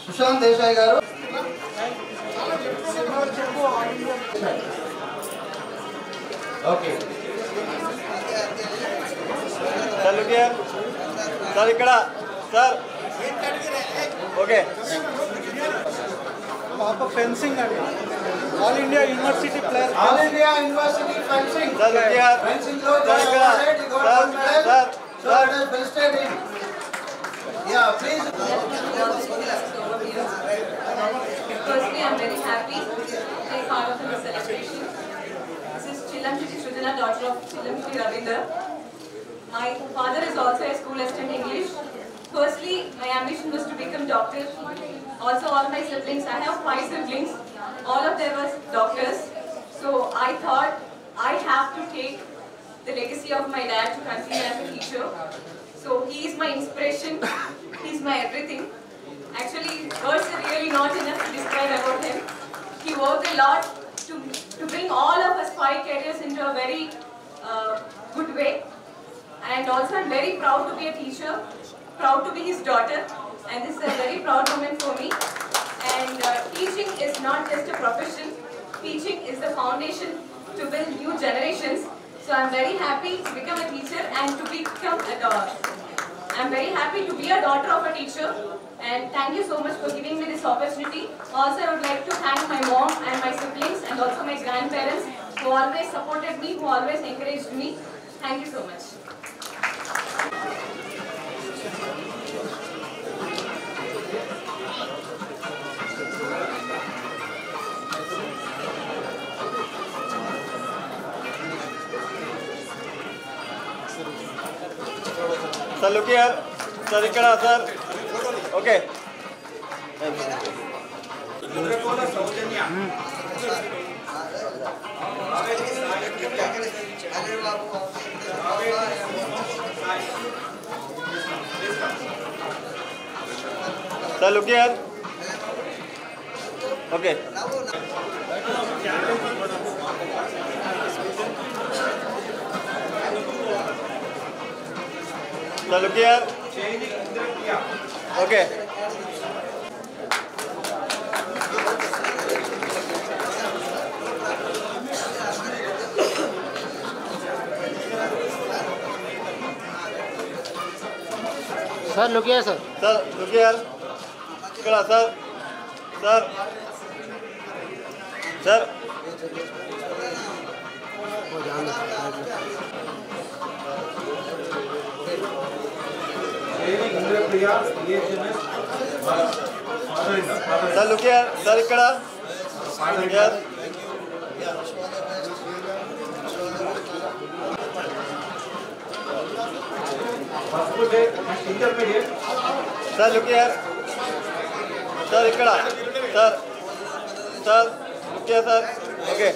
Sushant Desai garu. Okay. Sir, look here. Sir, ikkada. Sir. Okay. Papa fencing and All India University player. All India University fencing. Sir, look here. Fencing lo Sir, ikkada. Sir. Felicitated. Yeah, please. Firstly, I'm very happy to take part of this celebration. This is Chilamchiti Shrujana, daughter of Chilamchiti Ravinder. My father is also a school assistant English. Firstly, my ambition was to become doctor. Also, all my siblings, I have 5 siblings, all of them were doctors. So I thought I have to take the legacy of my dad to continue as a teacher. So he is my inspiration, he is my everything. Actually, words are really not enough to describe about him. He worked a lot to bring all of us 5 careers into a very good way. And also I'm very proud to be a teacher, proud to be his daughter, and this is a very proud moment for me. And teaching is not just a profession, teaching is the foundation to build new generations. So I'm very happy to become a teacher and to become a daughter. I'm very happy to be a daughter of a teacher, and thank you so much for giving me this opportunity. Also, I would like to thank my mom and my siblings and also my grandparents who always supported me, who always encouraged me. Thank you so much. Sir, look here. Sir, ikkada, sir. Okay. Sir, look here. Okay. Sir, look here. Okay. Sir, look here, sir. Sir, look here. Ikkada, sir. Sir. Sir. Sir, look here. Sir, ikkada. Yes. Sir, look here. Sir, ikkada. Sir. Sir, look here, sir. Okay.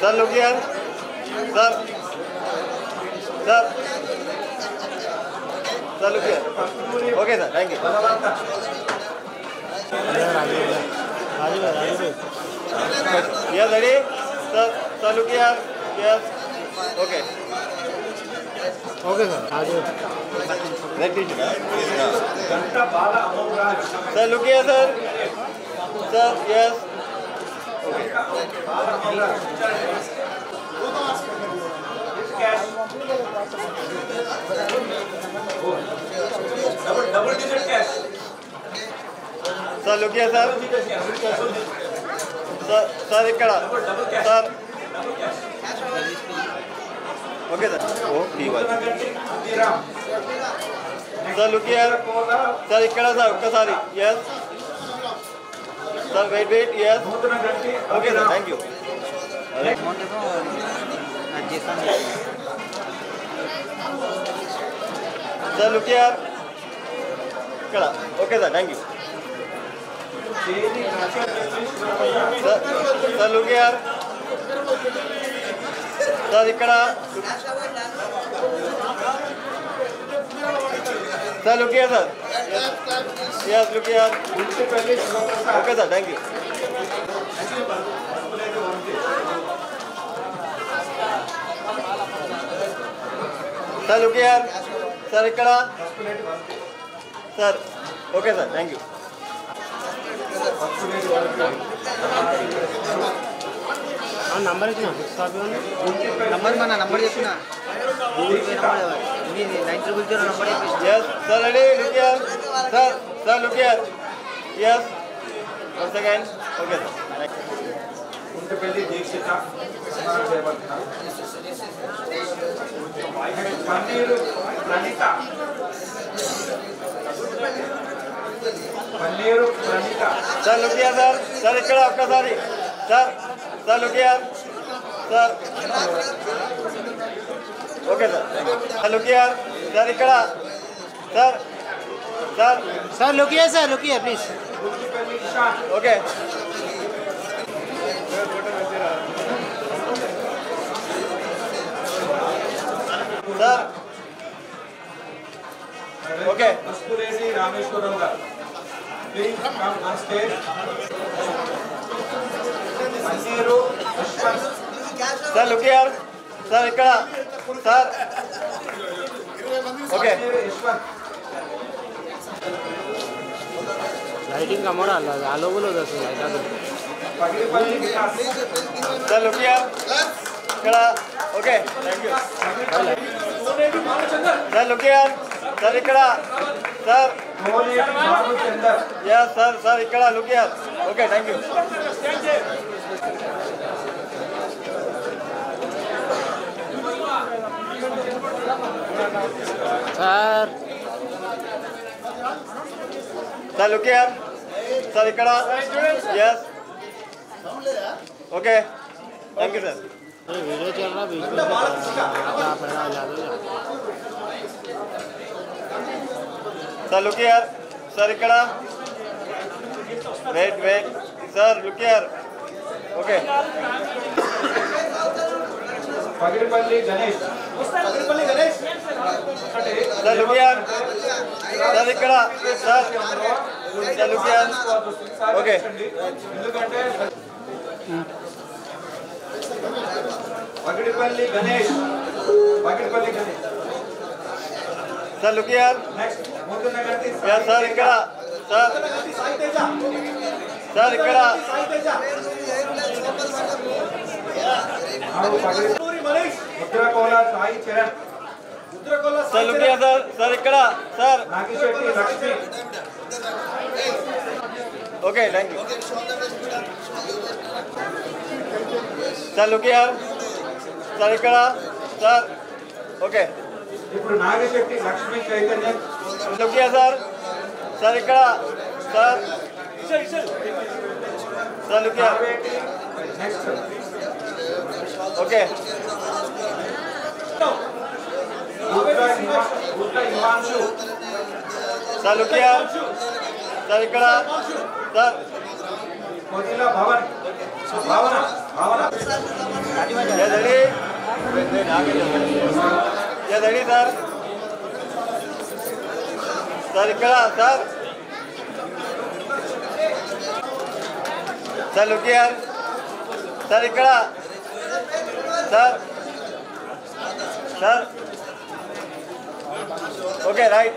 Sir, look here. Sir. Sir. Sir, look here. Okay, sir. Thank you. Yes, ready? Sir, sir, look here. Yes. Okay. Okay, sir. Sir, look here, sir. Sir, yes. Okay. Double digit cash. Sir, look here, sir. Sir, ikkada. Sir. Okay, sir. Sir, look here. Sir, ikkada, sir. Okkasari. Yes. Sir, wait. Yes. Okay, sir. Thank you. Sir, look here. Ikkada. Okay, sir. Thank you. Sir, look here. Sir, ikkada. Sir, look here, sir. Yes, look here. Okay, sir. Thank you. Sir, look here. Sir, ikkada. Sir. Okay, sir. Thank you. Number ఇచ్చిన number మన number చెప్పిన ఇది 900 number చెప్పి Yes, sir, ready? Look here. Sir, look here. Yes. Once again. Okay, sir. Guntapalli Deekshitha సన్మానం చేయబడుతున్నారు. Panneeru Pranitha sir look here sir ఇక్కడ ఒక్కసారి sir look here sir okay sir look here sir ఇక్కడ sir look here please okay sir okay Pasupuleti Rameswaram garu please come on stage. Panneeru Pushpan sir look here sir ఇక్కడ sir okay lighting का मोड़ा आलो बोलो दस लाइट సార్ లుకియా ఇక్కడ okay thank you sir look here sir ఇక్కడ sir yeah sir ఇక్కడ look here okay thank you sir look here sir ఇక్కడ yes okay thank you sir video चल रहा बीच में సార్ లుకియా సార్ ఇక్కడ wait sir look here okay Pagidipalli Ganesh sir look here sir ఇక్కడ sir look here okay ఎందుకంటే Pagidipalli Ganesh sir look here next Muddunagarthi sir ఇక్కడ సార్ ఇక్కడ Mudrakola Sai Charan sir look here sir ఇక్కడ sir Nagishetti Lakshmi okay thank you sir look here sir ఇక్కడ సార్ ఓకే ఇప్పుడు నాగిశెట్టి లక్ష్మి చైతన్యం లుకియా సార్ ఇక్కడ sir look here next okay Himanshu sir look here sir ఇక్కడ sir Modala Bhavana ready sir ఇక్కడ sir look here sir ఇక్కడ sir okay right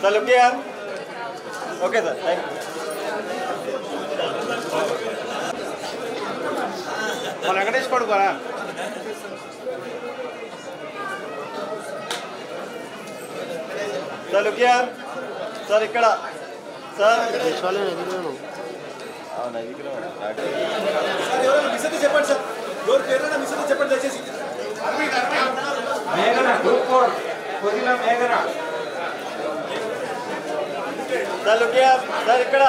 sir look here okay sir thank you Venkatesh Kodukora sir look here sir ఇక్కడ sir చెప్పండి sir ఎవరు పేరు miss చెప్పండి దయచేసి మేఘన గ్రూప్ 4 కొదిల మేఘన సార్ లుకియా సార్ ఇక్కడ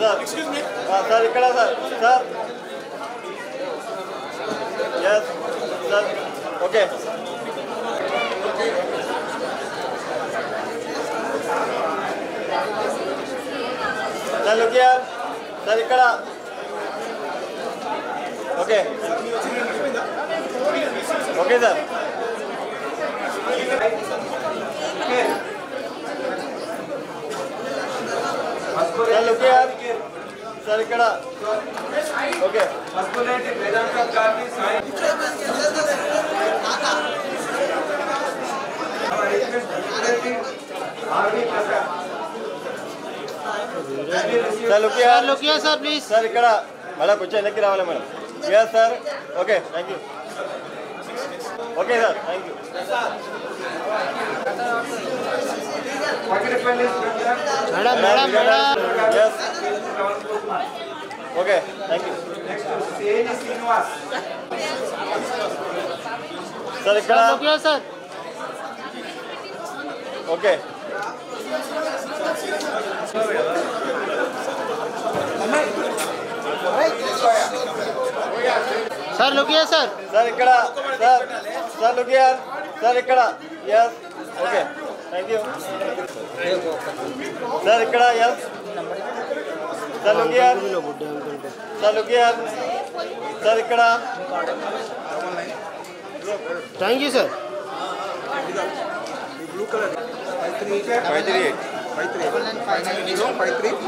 సార్ ఇక్కడ sir yes sir okay sir look here sir ఇక్కడ okay okay sir sir look here sir ఇక్కడ ఓకే పసుపులేటి వేదాంత గారి Sai sir look here sir please sir ఇక్కడ మేడం కొంచెం వెనక్కి రావాలి madam ya sir okay thank you okay sir thank you madam madam madam okay thank you sir ఇక్కడ sir okay sir look here sir sir ఇక్కడ sir sir look here sir ఇక్కడ yes okay thank you sir ఇక్కడ yes sir look here sir look here sir ఇక్కడ thank you sir blue colour 538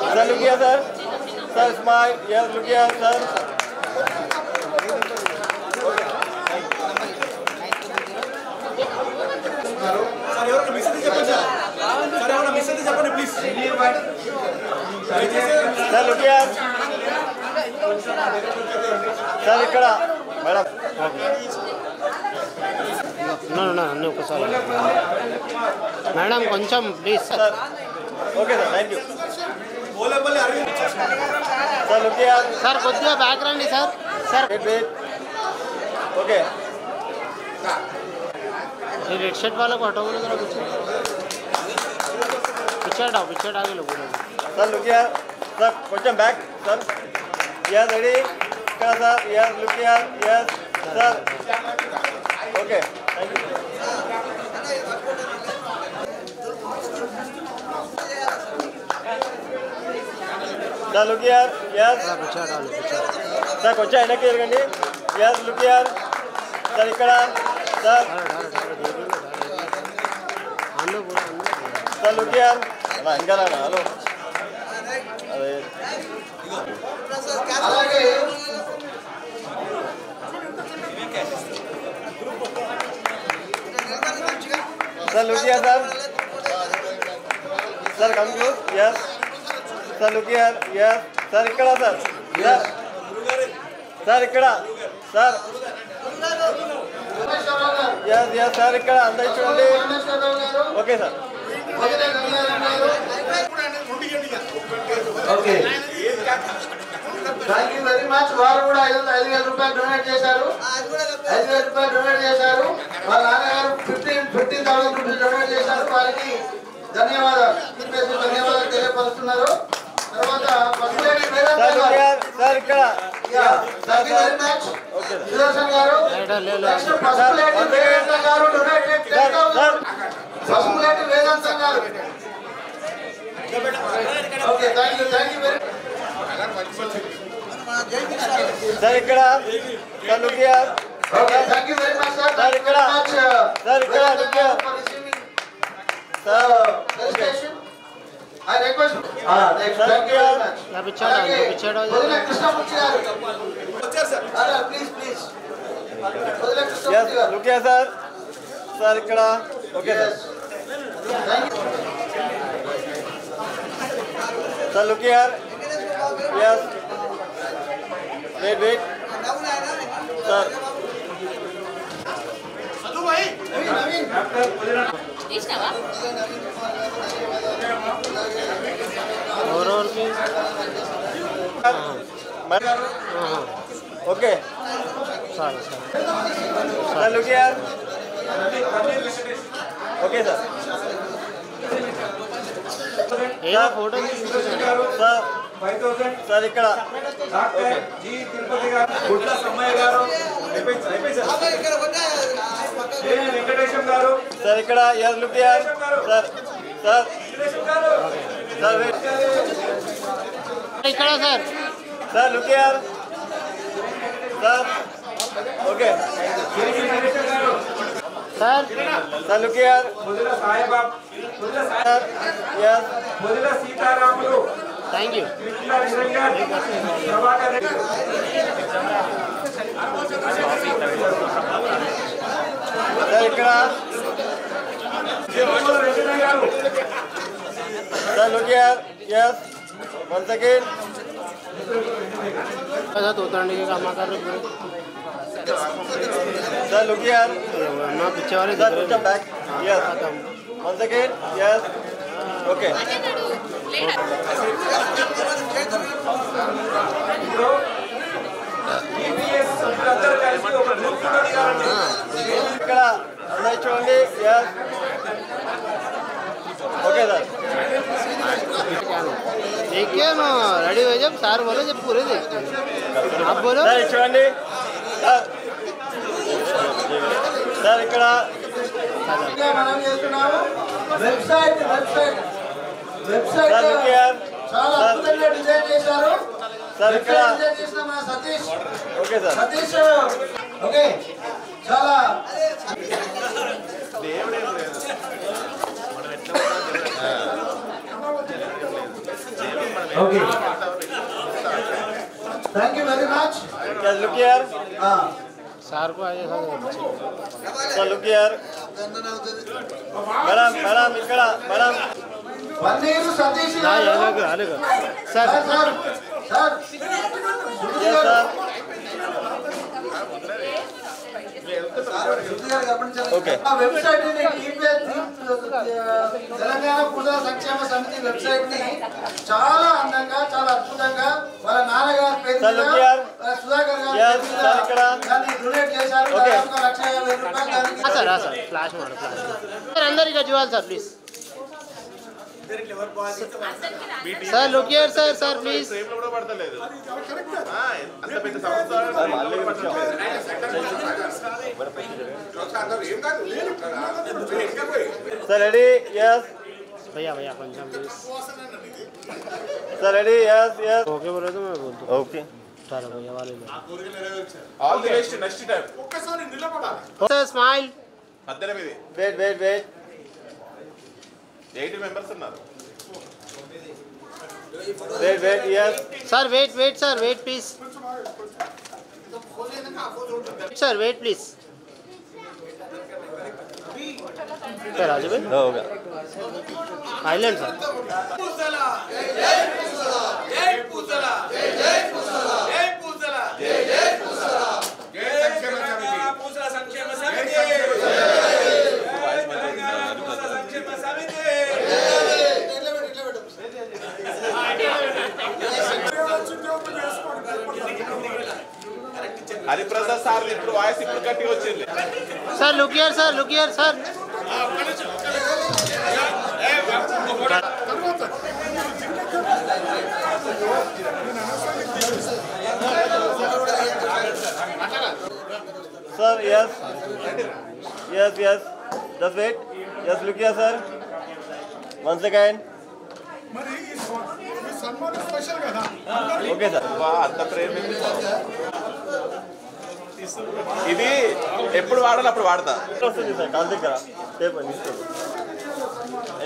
sir look here sir sir smile yes look here sir sir ఎవరైనా miss అయితే చెప్పండి sir ఎవరైనా miss అయితే చెప్పండి please sir look here sir ఇక్కడ madam అన్నీ ఒకసారి మేడం కొంచెం please sir okay sir thank you Olepalli Aravind sir look here sir కొద్దిగా బ్యాక్ రండి సార్ సార్ वेट ओके ये रेड शर्ट वाला को हटाओ ना जरा पीछे आगे लोगों ने सर लुकिया सर కొంచెం బ్యాక్ सर यस रेडी ఇక్కడ sir yes look here yes sir okay thank you sir look here yes sir కొంచెం వెనక్కి తిరగండి यस लुकिया सर ఇక్కడ सर सर लुकिया అలా ఇంకా రానా హలో అదే అలాగే sir look here sir sir come close yes sir look here yes sir ఇక్కడ सर सर सर ఇక్కడ सर यस यस सर ఇక్కడ అందరూ చూడండి okay sir okay thank you very much వారు కూడా 5,000 రూపాయలు డొనేట్ చేశారు 5,000 రూపాయలు డొనేట్ చేశారు వాళ్ళ నాన్నగారు 15,000 రూపాయలు డొనేట్ చేశారు వారికి ధన్యవాదాలు ధన్యవాదాలు తెలియపరుస్తున్నారు తర్వాత పసుపులేటి వేదాంత सर लुकिया सर ఇక్కడ thank you very much Sudarshan గారు నెక్స్ట్ పసుపులేటి వేదాంత గారు డొనేట్ 10,000 పసుపులేటి వేదాంత గారు okay thank you very sir ఇక్కడ sir look here okay thank you very much sir ఇక్కడ सर ఇక్కడ look here sir registration I request next thank you very much వదిలే కృష్ణమూర్తి గారు వచ్చారు సార్ అరే ప్లీజ్ వదిలే यस కృష్ణమూర్తి గారు लुकिया सर सर ఇక్కడ okay sir thank you sir look here yes wait sir తీసినావా ఎవరెవరికి ओके సరే सर लुकिया ओके सर ఏ ఫోటో सर 5,000 सर ఇక్కడ డాక్టర్ జి తిరుపతి గారు గుడ్ల సమ్మయ్య గారు అయిపోయి సార్ వెంకటేశం గారు सर ఇక్కడ yes look here sir sir Venkatesham గారు सर ఇక్కడ sir sir look here sir okay Venkatesham గారు సార్ सर लुकिया మొదల సాయిబాబు మొదల सर यस మొదల Sitaramulu thank you Krishna Niranjan Prabhakar Reddy sir ఇక్కడ వెంకటయ్య గారు sir look here yes one second उतरने के काम कर रहे Sir, look here. Sir, put them back. Yes. Once again. Yes. Okay. ఇక్కడ ఉన్నాయి చూడండి. Yes. Okay, sir. देखिए ना रेडी हो जब सार बोले जब पूरे देखते आप बोलो చూడండి సార్ ఇక్కడ మనం చేస్తున్నాము వెబ్సైట్ చాలా అద్భుతంగా డిజైన్ చేశారు సార్ ఇక్కడ డిజైన్ చేసిన మా Satish. Okay sir. Satish okay చాలా okay thank you very much. Look here. Sir को आए sir look here. Madam madam ఇక్కడ మేడం వన్నీరు సతీష్ अलग sir sir sir okay. Website Telangana Praja Sankshema సమితి వెబ్సైట్ ని చాలా అందంగా చాలా అద్భుతంగా వాళ్ళ నాన్నగారి పేరు మీద సుధాకర్ గారి పేరు మీద దాన్ని డొనేట్ చేశారు. దాదాపు 1,50,000 రూపాయలు దానికి सर फ्लैश मारो सर अंदर ही जुवाल sir please sir look here sir please sir ready. yes भैया भैया Punjab please sir ready. yes yes okay बोलो तो मैं बोलता ఓకే. चलो भैया वाले all the best next time. Sir smile 18 wait wait wait 80 members ఉన్నారు. Wait wait. yes sir wait please sir wait please sir Raju भाई हो गया. आइलैंड सर హరిప్రసాద్ సార్ ఇప్పుడు వాయిస్ ఇప్పుడు గట్టిగా వచ్చింది. Sir look here sir sir yes yes just wait. yes look here sir once again. Okay sir. అంత ప్రేమ ఇది ఎప్పుడు వాడాలి అప్పుడు వాడతా. వస్తుంది సార్ కాల్ దగ్గర టేప్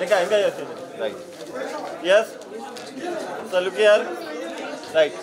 ఇంకా చేస్తుంది. Right. yes sir look here. right.